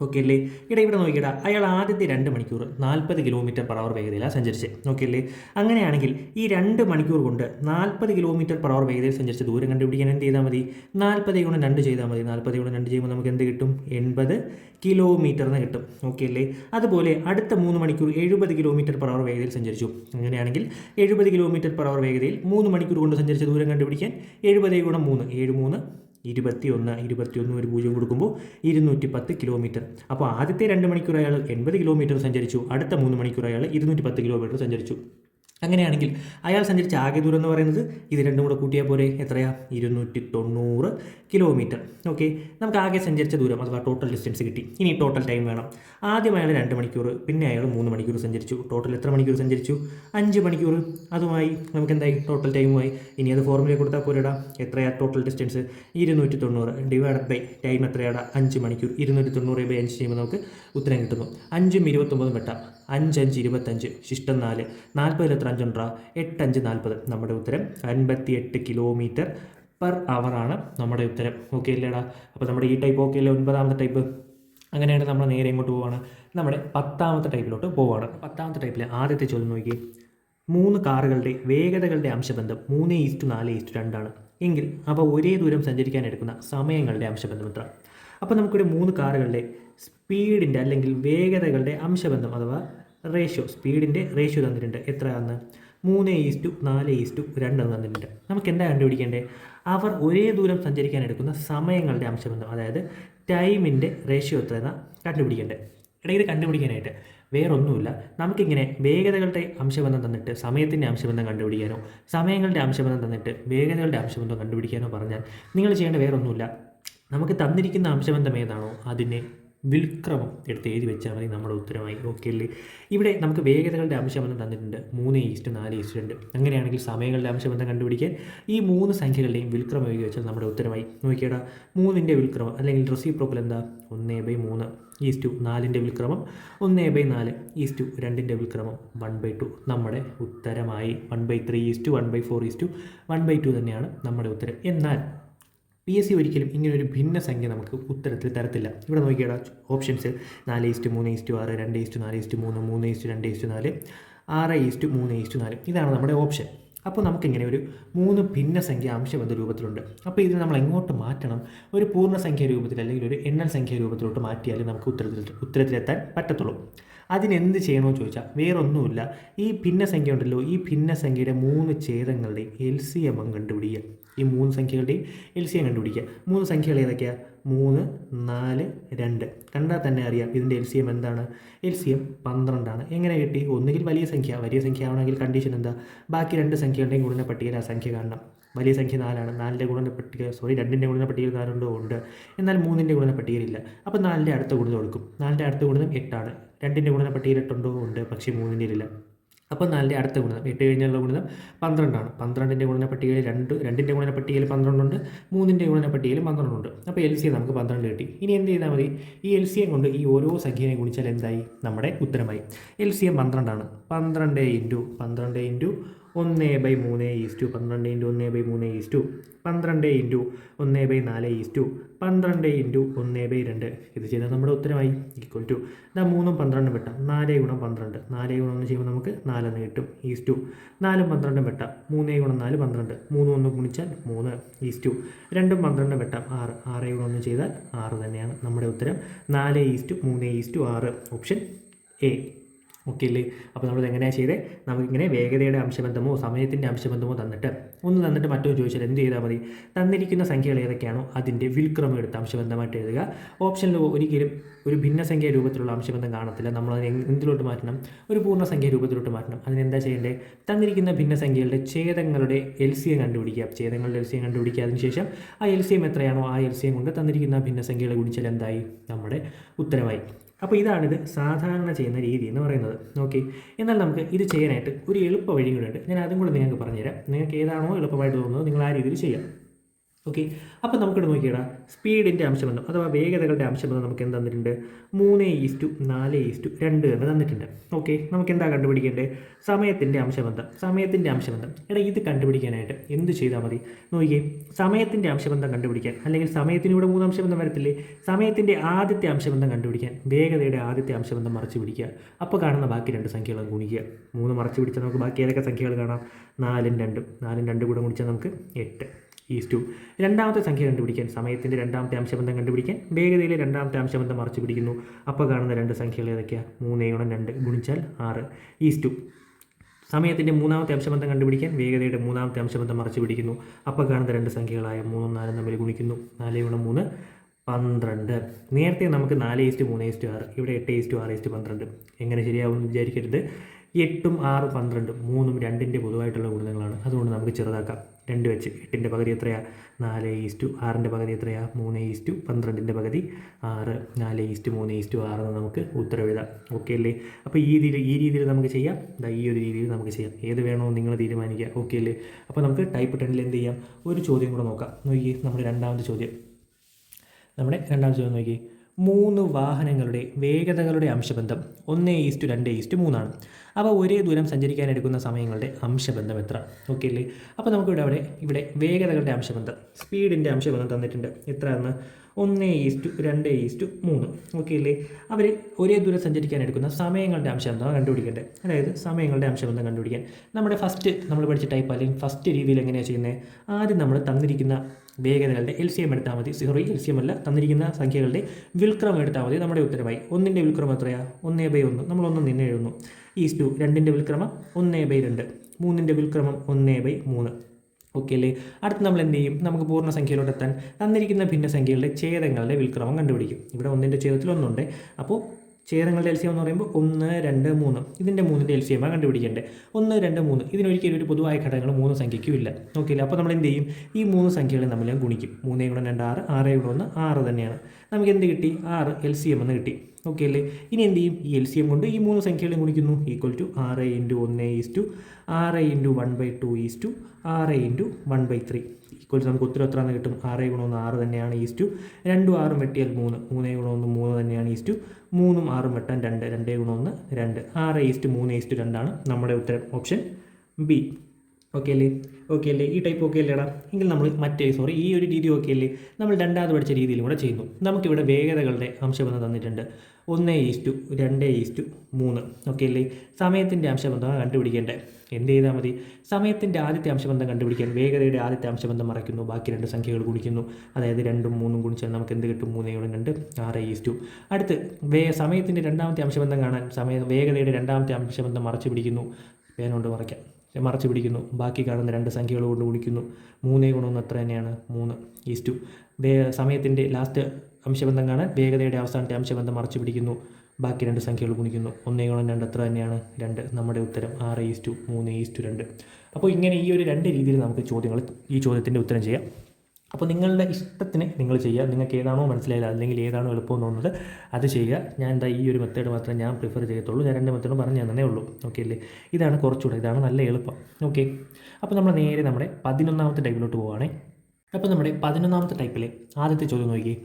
ഓക്കെ അല്ലേ? ഇവിടെ നോക്കിയിടാ, അയാൾ ആദ്യത്തെ 2 മണിക്കൂർ 40 km/h വേഗതയിലാണ് സഞ്ചരിച്ചത്. ഓക്കെ അല്ലേ? അങ്ങനെയാണെങ്കിൽ ഈ 2 മണിക്കൂർ കൊണ്ട് 40 km/h വേഗതയിൽ സഞ്ചരിച്ച ദൂരം കണ്ടുപിടിക്കാൻ എന്ത് ചെയ്താൽ മതി? 40 × 2 ചെയ്താൽ മതി. 40 × 2 ചെയ്യുമ്പോൾ നമുക്ക് എന്ത് കിട്ടും? 80 km എന്ന് കിട്ടും. ഓക്കെ അല്ലേ? അതുപോലെ അടുത്ത 3 മണിക്കൂർ 70 km/h വേഗതയിൽ സഞ്ചരിച്ചു. അങ്ങനെയാണെങ്കിൽ 70 km/h വേഗതയിൽ 3 മണിക്കൂർ കൊണ്ട് സഞ്ചരിച്ച ദൂരം കണ്ടുപിടിക്കാൻ 70 × 3 7 21 ഒരു 0 കൊടുക്കുമ്പോൾ 210 km. അപ്പോൾ ആദ്യത്തെ 2 മണിക്കൂർ അയാൾ 80 km സഞ്ചരിച്ചു, അടുത്ത 3 മണിക്കൂർ അയാൾ 210 km സഞ്ചരിച്ചു. അങ്ങനെയാണെങ്കിൽ അയാൾ സഞ്ചരിച്ച ആകെ ദൂരം എന്ന് പറയുന്നത് ഇത് രണ്ടും കൂടെ കൂട്ടിയാൽ പോലെ എത്രയാ 290 കിലോമീറ്റർ. ഓക്കെ, നമുക്ക് ആകെ സഞ്ചരിച്ച ദൂരം അഥവാ ടോട്ടൽ ഡിസ്റ്റൻസ് കിട്ടി. ഇനി ടോട്ടൽ ടൈം വേണം. ആദ്യം അയാൾ 2 മണിക്കൂർ, പിന്നെ അയാൾ 3 മണിക്കൂർ സഞ്ചരിച്ചു. ടോട്ടൽ എത്ര മണിക്കൂർ സഞ്ചരിച്ചു? 5 മണിക്കൂർ. അതുമായി നമുക്ക് എന്തായി? ടോട്ടൽ ടൈമുമായി. ഇനി അത് ഫോർമുല കൊടുത്താൽ പോലെടാ, എത്രയാ total distance? 290 divided by time എത്രയാടാ? 5 മണിക്കൂർ. 290/5 ചെയ്യുമ്പോൾ നമുക്ക് ഉത്തരം കിട്ടുന്നു. 5ഉം 29 വെട്ടാം. 5 5 25, ശിഷ്ടം 4, 40 എത്ര 5 ഉണ്ടാ? 8 5 40. നമ്മുടെ ഉത്തരം 58 കിലോമീറ്റർ പെർ ആണ് നമ്മുടെ ഉത്തരം. ഓക്കെ അല്ലേടാ? അപ്പോൾ നമ്മുടെ ഈ ടൈപ്പ് ഓക്കെ അല്ലേ? 9ാമത്തെ ടൈപ്പ്. അങ്ങനെയാണ് നമ്മൾ നേരെ എങ്ങോട്ട് പോവുകയാണ്? നമ്മുടെ 10ാമത്തെ ടൈപ്പിലോട്ട് പോവുകയാണ്. 10ാമത്തെ ടൈപ്പിലെ ആദ്യത്തെ ചോദ്യം നോക്കി. 3 കാറുകളുടെ വേഗതകളുടെ അംശബന്ധം 3:4:2 ആണ് എങ്കിൽ അവ ഒരേ ദൂരം സഞ്ചരിക്കാൻ എടുക്കുന്ന സമയങ്ങളുടെ അംശബന്ധം എത്ര? അപ്പോൾ നമുക്കിവിടെ 3 കാറുകളുടെ സ്പീഡിൻ്റെ അല്ലെങ്കിൽ വേഗതകളുടെ അംശബന്ധം അഥവാ റേഷ്യോ, സ്പീഡിൻ്റെ റേഷ്യോ തന്നിട്ടുണ്ട്. എത്രയാണെന്ന്? 3:4:2 തന്നിട്ടുണ്ട്. നമുക്ക് എന്താ കണ്ടുപിടിക്കേണ്ടത്? അവർ ഒരേ ദൂരം സഞ്ചരിക്കാൻ എടുക്കുന്ന സമയങ്ങളുടെ അംശബന്ധം, അതായത് ടൈമിൻ്റെ റേഷ്യോ എത്രയെന്നാണ് കണ്ടുപിടിക്കേണ്ടത്. ഇത് കണ്ടുപിടിക്കാനായിട്ട് വേറൊന്നുമില്ല. നമുക്കിങ്ങനെ വേഗതകളുടെ അംശബന്ധം തന്നിട്ട് സമയത്തിൻ്റെ അംശബന്ധം കണ്ടുപിടിക്കാനോ, സമയങ്ങളുടെ അംശബന്ധം തന്നിട്ട് വേഗതകളുടെ അംശബന്ധം കണ്ടുപിടിക്കാനോ പറഞ്ഞാൽ നിങ്ങൾ ചെയ്യേണ്ട വേറൊന്നുമില്ല. നമുക്ക് തന്നിരിക്കുന്ന അംശബന്ധം ഏതാണോ അതിനെ വിൽക്രമം എടുത്ത് എഴുതി വെച്ചാൽ മതി. നമ്മുടെ ഉത്തരമായി. ഓക്കെ അല്ലേ? ഇവിടെ നമുക്ക് വേഗതകളുടെ അംശബന്ധം തന്നിട്ടുണ്ട് 3:4:2. അങ്ങനെയാണെങ്കിൽ സമയങ്ങളുടെ അംശബന്ധം കണ്ടുപിടിക്കാൻ ഈ 3 സംഖ്യകളുടെയും വിൽക്രമം എഴുതി വെച്ചാൽ നമ്മുടെ ഉത്തരമായി. നോക്കിയേടാ, 3ൻ്റെ വിൽക്രമം അല്ലെങ്കിൽ റെസിപ്രോക്കൽ എന്താ? 1/3 4ൻ്റെ വിൽക്രമം 1/4 2ൻ്റെ വിൽക്രമം 1/2. നമ്മുടെ ഉത്തരമായി. 1/3 1/4 1/2 തന്നെയാണ് നമ്മുടെ ഉത്തരം. എന്നാൽ PSC ഒരിക്കലും ഇങ്ങനൊരു ഭിന്നസംഖ്യ നമുക്ക് ഉത്തരത്തിൽ തരത്തില്ല. ഇവിടെ നോക്കിയാൽ ഓപ്ഷൻസ് 4:3:6, 2:4:3, 3:2:4, 6:3:4. ഇതാണ് നമ്മുടെ ഓപ്ഷൻ. അപ്പോൾ നമുക്കിങ്ങനെ ഒരു 3 ഭിന്നസംഖ്യ അംശബന്ധ രൂപത്തിലുണ്ട്. അപ്പോൾ ഇത് നമ്മൾ എങ്ങോട്ട് മാറ്റണം? ഒരു പൂർണ്ണസംഖ്യ രൂപത്തിൽ അല്ലെങ്കിൽ ഒരു എണ്ണൽ സംഖ്യ രൂപത്തിലോട്ട് മാറ്റിയാൽ നമുക്ക് ഉത്തരത്തിലെത്താൻ പറ്റത്തുള്ളൂ. അതിനെന്ത് ചെയ്യണമെന്ന് ചോദിച്ചാൽ വേറൊന്നുമില്ല. ഈ ഭിന്നസംഖ്യ ഉണ്ടല്ലോ, ഈ ഭിന്നസംഖ്യയുടെ 3 ഛേദങ്ങളുടെയും LCM കണ്ടുപിടിക്കുക. ഈ 3 സംഖ്യകളുടെയും LCM കണ്ടുപിടിക്കുക. 3 സംഖ്യകൾ ഏതൊക്കെയാണ്? 3 4 2. കണ്ടാൽ തന്നെ അറിയാം ഇതിൻ്റെ LCM എന്താണ്? LCM 12 എങ്ങനെ കിട്ടി? ഒന്നുകിൽ വലിയ സംഖ്യ ആവണമെങ്കിൽ കണ്ടീഷൻ എന്താ? ബാക്കി 2 സംഖ്യകളുടെയും ഗുണന പട്ടികയിൽ ആ സംഖ്യ കാണണം. വലിയ സംഖ്യ 4ആണ്. 2ൻ്റെ ഗുണന പട്ടികയിൽ 4 ഉണ്ട്. എന്നാൽ 3ൻ്റെ ഗുണന പട്ടികയിലില്ല. അപ്പോൾ 4ൻ്റെ അടുത്ത ഗുണിതം കൊടുക്കും. 4ൻ്റെ അടുത്ത ഗുണിതം 8ആണ്. 2ൻ്റെ ഗുണന പട്ടികയിൽ 8 ഉണ്ട്, പക്ഷേ 3ൻ്റെ ഇല്ല. അപ്പോൾ 4ൻ്റെ അടുത്ത ഗുണിതം 8 കഴിഞ്ഞുള്ള ഗുണിതം 12ആണ്. 12ൻ്റെ ഗുണന പട്ടികയിൽ 2ൻ്റെ ഗുണന പട്ടികയിൽ 12 ഉണ്ട്, 3ൻ്റെ ഗുണന പട്ടികയിൽ 12 ഉണ്ട്. അപ്പോൾ LCM നമുക്ക് 12 കിട്ടി. ഇനി എന്ത് ചെയ്താൽ മതി? ഈ LCM കൊണ്ട് ഈ ഓരോ സംഖ്യയെ ഗുണിച്ചാൽ എന്തായി? നമ്മുടെ ഉത്തരമായി. LCM 12ആണ്. 12 × 12 × 1/3 12 × 1/3 12 × 1/4 12 × 1/2. ഇത് ചെയ്താൽ നമ്മുടെ ഉത്തരമായി. Equal to 3ഉം 12ഉം വെട്ടാം. 4 × 12 4 × 1 ചെയ്യുമ്പോൾ നമുക്ക് 4 എന്ന് കിട്ടും. 4ഉം 12ഉം വെട്ടാം. 3 × 4 12 3 1 ഗുണിച്ചാൽ 3 2ഉം 12ഉം വെട്ടാം. 6 6 × 1 ചെയ്താൽ 6 തന്നെയാണ് നമ്മുടെ ഉത്തരം. 4:3:6 ഓപ്ഷൻ എ. ഓക്കെ അല്ലേ? അപ്പോൾ നമ്മളിത് എങ്ങനെയാണ് ചെയ്തത്? നമുക്കിങ്ങനെ വേഗതയുടെ അംശബന്ധമോ സമയത്തിൻ്റെ അംശബന്ധമോ തന്നിട്ട് മറ്റൊന്ന് ചോദിച്ചാൽ എന്ത് ചെയ്താൽ മതി? തന്നിരിക്കുന്ന സംഖ്യകൾ ഏതൊക്കെയാണോ അതിൻ്റെ വിൽക്രമം എടുത്ത് അംശബന്ധമായിട്ട് എഴുതുക. ഓപ്ഷനിൽ ഒരിക്കലും ഒരു ഭിന്നസംഖ്യ രൂപത്തിലുള്ള അംശബന്ധം കാണത്തില്ല. നമ്മൾ എന്തിലോട്ട് മാറ്റണം? ഒരു പൂർണ്ണസംഖ്യ രൂപത്തിലോട്ട് മാറ്റണം. അതിനെന്താ ചെയ്യേണ്ടത്? തന്നിരിക്കുന്ന ഭിന്നസംഖ്യകളുടെ ഛേദങ്ങളുടെ LCM കണ്ടുപിടിക്കുക. ഛേദങ്ങളുടെ LCM കണ്ടുപിടിക്കുക. അതിനുശേഷം ആ LCM എത്രയാണോ ആ LCM കൊണ്ട് തന്നിരിക്കുന്ന ഭിന്നസംഖ്യകളെ ഗുണിച്ചാൽ എന്തായി? നമ്മുടെ ഉത്തരമായി. അപ്പോൾ ഇതാണിത് സാധാരണ ചെയ്യുന്ന രീതി എന്ന് പറയുന്നത്. ഓക്കെ, എന്നാൽ നമുക്ക് ഇത് ചെയ്യാനായിട്ട് ഒരു എളുപ്പ വഴി കൂടെ ഉണ്ട്. ഞാൻ അതും കൂടെ നിങ്ങൾക്ക് പറഞ്ഞുതരാം. നിങ്ങൾക്ക് ഏതാണോ എളുപ്പമായിട്ട് തോന്നുന്നത് നിങ്ങൾ ആ രീതിയിൽ ചെയ്യാം. ഓക്കെ, അപ്പോൾ നമുക്കിവിടെ നോക്കിയിടാം. സ്പീഡിൻ്റെ അംശബന്ധം അഥവാ വേഗതകളുടെ അംശബന്ധം നമുക്ക് എന്ത് തന്നിട്ടുണ്ട്? 3:4:2 എന്ന് തന്നിട്ടുണ്ട്. ഓക്കെ, നമുക്ക് എന്താ കണ്ടുപിടിക്കേണ്ടത്? സമയത്തിൻ്റെ അംശബന്ധം. ഇത് കണ്ടുപിടിക്കാനായിട്ട് എന്ത് ചെയ്താൽ മതി? നോക്കിയേ, സമയത്തിൻ്റെ അംശബന്ധം കണ്ടുപിടിക്കാൻ, അല്ലെങ്കിൽ സമയത്തിനൂടെ 3 അംശബന്ധം വരത്തില്ലേ? സമയത്തിൻ്റെ ആദ്യത്തെ അംശബന്ധം കണ്ടുപിടിക്കാൻ വേഗതയുടെ ആദ്യത്തെ അംശബന്ധം മറച്ചു പിടിക്കുക. അപ്പോൾ കാണുന്ന ബാക്കി 2 സംഖ്യകൾ ഗുണിക്കുക. 3 മറച്ചു പിടിച്ചാൽ നമുക്ക് ബാക്കി ഏതൊക്കെ സംഖ്യകൾ കാണാം? 4ഉം 2 കൂടെ ഗുണിച്ചാൽ നമുക്ക് 8. രണ്ടാമത്തെ സംഖ്യ കണ്ടുപിടിക്കാൻ, സമയത്തിൻ്റെ രണ്ടാമത്തെ അംശബന്ധം കണ്ടുപിടിക്കാൻ വേഗതയിലെ രണ്ടാമത്തെ അംശബന്ധം മറച്ചു പിടിക്കുന്നു. അപ്പോൾ കാണുന്ന 2 സംഖ്യകൾ ഏതൊക്കെയാണ്? 3 × 2 ഗുണിച്ചാൽ 6. സമയത്തിൻ്റെ മൂന്നാമത്തെ അംശബന്ധം കണ്ടുപിടിക്കാൻ വേഗതയുടെ മൂന്നാമത്തെ അംശബന്ധം മറച്ചു പിടിക്കുന്നു. അപ്പോൾ കാണുന്ന 2 സംഖ്യകളായ 3ഉം 4ഉം തമ്മിൽ ഗുണിക്കുന്നു. 4 × 3 12. നേരത്തെ നമുക്ക് 4:3:6, ഇവിടെ 8:6:12. എങ്ങനെ ശരിയാവുമെന്ന് വിചാരിക്കരുത്. 8ഉം 6 12 3ഉം 2ൻ്റെ പൊതുവായിട്ടുള്ള ഗുണിതങ്ങളാണ്. അതുകൊണ്ട് നമുക്ക് ചെറുതാക്കാം. 2 വെച്ച് 8ൻ്റെ പകുതി എത്രയാണ്? 4:6ൻ്റെ പകുതി എത്രയാണ്? 3:12ൻ്റെ പകുതി 6 4:3:6 എന്ന് നമുക്ക് ഉത്തരം എഴുതാം. ഓക്കെ അല്ലേ? അപ്പോൾ ഈ രീതിയിൽ നമുക്ക് ചെയ്യാം. ഈ ഒരു രീതിയിൽ നമുക്ക് ചെയ്യാം. ഏത് വേണോ നിങ്ങൾ തീരുമാനിക്കുക. ഓക്കെ അല്ലേ? അപ്പോൾ നമുക്ക് ടൈപ്പ് 10ൽ എന്ത് ചെയ്യാം? ഒരു ചോദ്യം കൂടെ നോക്കാം. നോക്കി നമ്മുടെ രണ്ടാമത്തെ ചോദ്യം നോക്കി. 3 വാഹനങ്ങളുടെ വേഗതകളുടെ അംശബന്ധം 1:2:3 ആണ്. അവ ഒരേ ദൂരം സഞ്ചരിക്കാനെടുക്കുന്ന സമയങ്ങളുടെ അംശബന്ധം എത്ര? ഓക്കെ അല്ലേ? അപ്പോൾ നമുക്ക് ഇവിടെ വേഗതകളുടെ അംശബന്ധം, സ്പീഡിൻ്റെ അംശബന്ധം തന്നിട്ടുണ്ട്. എത്രയാണ്? 1:2:3. ഓക്കെ അല്ലേ? അവർ ഒരേ ദൂരം സഞ്ചരിക്കാനെടുക്കുന്ന സമയങ്ങളുടെ അംശബന്ധമാണ് കണ്ടുപിടിക്കേണ്ടത്. അതായത് സമയങ്ങളുടെ അംശബന്ധം കണ്ടുപിടിക്കാൻ നമ്മൾ പഠിച്ച ടൈപ്പ് അല്ലെങ്കിൽ ഫസ്റ്റ് രീതിയിൽ എങ്ങനെയാണ് ചെയ്യുന്നത്? ആദ്യം നമ്മൾ തന്നിരിക്കുന്ന വേഗതകളുടെ LCM എടുത്താൽ മതി. LCM അല്ല, തന്നിരിക്കുന്ന സംഖ്യകളുടെ വിൽക്രമം എടുത്താൽ മതി. നമ്മുടെ ഉത്തരമായി 1ൻ്റെ വിൽക്രമം എത്രയാണ്? 1/1. നമ്മൾ 1 നിന്ന് എഴുതുന്നു. 2ൻ്റെ വിൽക്രമം 1/2, 3ൻ്റെ വിൽക്രമം 1/3. ഓക്കെ അല്ലേ? അടുത്ത് നമ്മൾ എന്ത് ചെയ്യും? നമുക്ക് പൂർണ്ണസംഖ്യയിലോട്ട് എത്താൻ തന്നിരിക്കുന്ന ഭിന്നസംഖ്യകളുടെ ഛേദങ്ങളുടെ വിൽക്രമം കണ്ടുപിടിക്കും. ഇവിടെ 1ൻ്റെ ഛേദത്തിൽ 1 അപ്പോൾ ഛേദങ്ങളുടെ LCM എന്ന് പറയുമ്പോൾ 1 2 3. ഇതിൻ്റെ 3ൻ്റെ LCM ആണ് കണ്ടുപിടിക്കേണ്ടത്. 1 2 3. ഇതിനൊരിക്കലും ഒരു പൊതുവായ ഘടകങ്ങൾ 3 സംഖ്യയ്ക്കും ഇല്ല. ഓക്കെ അല്ലേ? അപ്പോൾ നമ്മൾ എന്ത് ചെയ്യും? ഈ 3 സംഖ്യകളെ നമ്മൾ ഗുണിക്കും. 3 × 2 6, 6 × 1 6 തന്നെയാണ്. നമുക്ക് എന്ത് കിട്ടി? 6 LCM എന്ന് കിട്ടി. ഓക്കെ അല്ലേ? ഇനി എന്ത് ചെയ്യും? ഈ LCM കൊണ്ട് ഈ 3 സംഖ്യകളെ ഗുണിക്കുന്നു. = 6 × 1 6 × 1/2 6 × 1/3 നമുക്ക് ഉത്തരം എത്രയാണെന്ന് കിട്ടും? 6 × 1 6 തന്നെയാണ്. 2 6 വെട്ടിയാൽ 3 3 × 1 3 തന്നെയാണ്. 3ഉം 6ഉം വെട്ടാൻ 2 2 × 1 2 6:3:2 ആണ് നമ്മുടെ ഉത്തരം. Option B. ഓക്കെ അല്ലേ? ഈ ടൈപ്പ് ഓക്കെ അല്ലേടാ? എങ്കിൽ നമ്മൾ ഈ ഒരു രീതി ഓക്കെ അല്ലേ? നമ്മൾ രണ്ടാമത് പഠിച്ച രീതിയിലും കൂടെ ചെയ്യുന്നു. നമുക്കിവിടെ വേഗതകളുടെ അംശബന്ധം തന്നിട്ടുണ്ട്. 1:2:3. ഓക്കെ അല്ലേ? സമയത്തിൻ്റെ അംശബന്ധമാണ് കണ്ടുപിടിക്കേണ്ടത്. എന്ത് ചെയ്താൽ മതി? സമയത്തിൻ്റെ ആദ്യത്തെ അംശബന്ധം കണ്ടുപിടിക്കാൻ വേഗതയുടെ ആദ്യത്തെ അംശബന്ധം മറയ്ക്കുന്നു. ബാക്കി 2 സംഖ്യകൾ ഗുണിക്കുന്നു. അതായത് 2ഉം 3ഉം ഗുണിച്ചാൽ നമുക്ക് എന്ത് കിട്ടും? 3 × 2 6. അടുത്ത് സമയത്തിൻ്റെ രണ്ടാമത്തെ അംശബന്ധം കാണാൻ വേഗതയുടെ രണ്ടാമത്തെ അംശബന്ധം മറച്ചു പിടിക്കുന്നു. പേനോണ്ട് മറച്ചു പിടിക്കുന്നു. ബാക്കി കാണുന്ന 2 സംഖ്യകൾ കൊണ്ട് ഗുണിക്കുന്നു. 3 × 1 എത്ര തന്നെയാണ്? 3. സമയത്തിൻ്റെ ലാസ്റ്റ് അംശബന്ധം കാണാൻ വേഗതയുടെ അവസാനത്തെ അംശബന്ധം മറച്ചു പിടിക്കുന്നു. ബാക്കി 2 സംഖ്യകൾ ഗുണിക്കുന്നു. 1 × 2 എത്ര തന്നെയാണ്? 2. നമ്മുടെ ഉത്തരം 6:3:2. അപ്പോൾ ഇങ്ങനെ ഈ ഒരു 2 രീതിയിൽ നമുക്ക് ഈ ചോദ്യത്തിൻ്റെ ഉത്തരം ചെയ്യാം. അപ്പോൾ നിങ്ങളുടെ ഇഷ്ടത്തിന് നിങ്ങൾ ചെയ്യുക. നിങ്ങൾക്ക് ഏതാണോ മനസ്സിലായില്ല അല്ലെങ്കിൽ ഏതാണോ എളുപ്പം തോന്നുന്നത് അത് ചെയ്യുക. ഞാൻ ഈ ഒരു മെത്തേഡ് മാത്രമേ ഞാൻ പ്രിഫർ ചെയ്യത്തുള്ളൂ. ഞാൻ 2 മെത്തേഡ് പറഞ്ഞു തന്നേ ഉള്ളൂ. ഓക്കെ അല്ലേ? ഇതാണ് നല്ല എളുപ്പം. ഓക്കെ. അപ്പോൾ നമ്മൾ നേരെ നമ്മുടെ 11ാമത്തെ ടൈപ്പിലോട്ട് പോവുകയാണേ. അപ്പോൾ നമ്മുടെ 11ാമത്തെ ടൈപ്പിലെ ആദ്യത്തെ ചോദ്യം നോക്കി.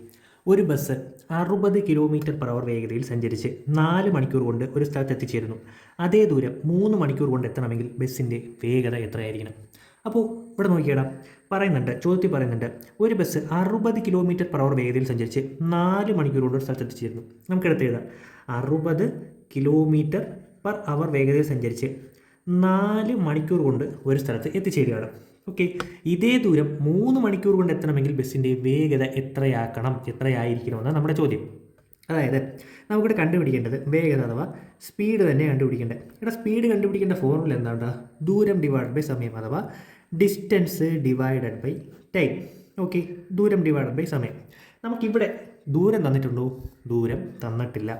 ഒരു ബസ് 60 km/h വേഗതയിൽ സഞ്ചരിച്ച് 4 മണിക്കൂർ കൊണ്ട് ഒരു സ്ഥലത്ത് എത്തിച്ചേരുന്നു. അതേ ദൂരം 3 മണിക്കൂർ കൊണ്ട് എത്തണമെങ്കിൽ ബസ്സിൻ്റെ വേഗത എത്രയായിരിക്കണം? അപ്പോൾ ഇവിടെ നോക്കിയേടാ, ചോദ്യത്തിൽ പറയുന്നുണ്ട് ഒരു ബസ് 60 km/h വേഗതയിൽ സഞ്ചരിച്ച് 4 മണിക്കൂർ കൊണ്ട് ഒരു സ്ഥലത്ത് എത്തിച്ചേരുന്നു. നമുക്കെടുത്ത് എഴുതാം. 60 km/h വേഗതയിൽ സഞ്ചരിച്ച് 4 മണിക്കൂർ കൊണ്ട് ഒരു സ്ഥലത്ത് എത്തിച്ചേരുകയാണ്. ഓക്കെ. ഇതേ ദൂരം 3 മണിക്കൂർ കൊണ്ട് എത്തണമെങ്കിൽ ബസ്സിൻ്റെ വേഗത എത്രയായിരിക്കണമെന്നാണ് നമ്മുടെ ചോദ്യം. അതായത് നമുക്കിവിടെ കണ്ടുപിടിക്കേണ്ടത് വേഗത അഥവാ സ്പീഡ് തന്നെ കണ്ടുപിടിക്കേണ്ടത്. ഇവിടെ സ്പീഡ് കണ്ടുപിടിക്കേണ്ട ഫോർമുല എന്താണ്? ദൂരം ഡിവൈഡഡ് ബൈ സമയം അഥവാ distance divided by time. Okay. ദൂരം ഡിവൈഡഡ് ബൈ സമയം. നമുക്കിവിടെ ദൂരം തന്നിട്ടുണ്ടോ? ദൂരം തന്നിട്ടില്ല.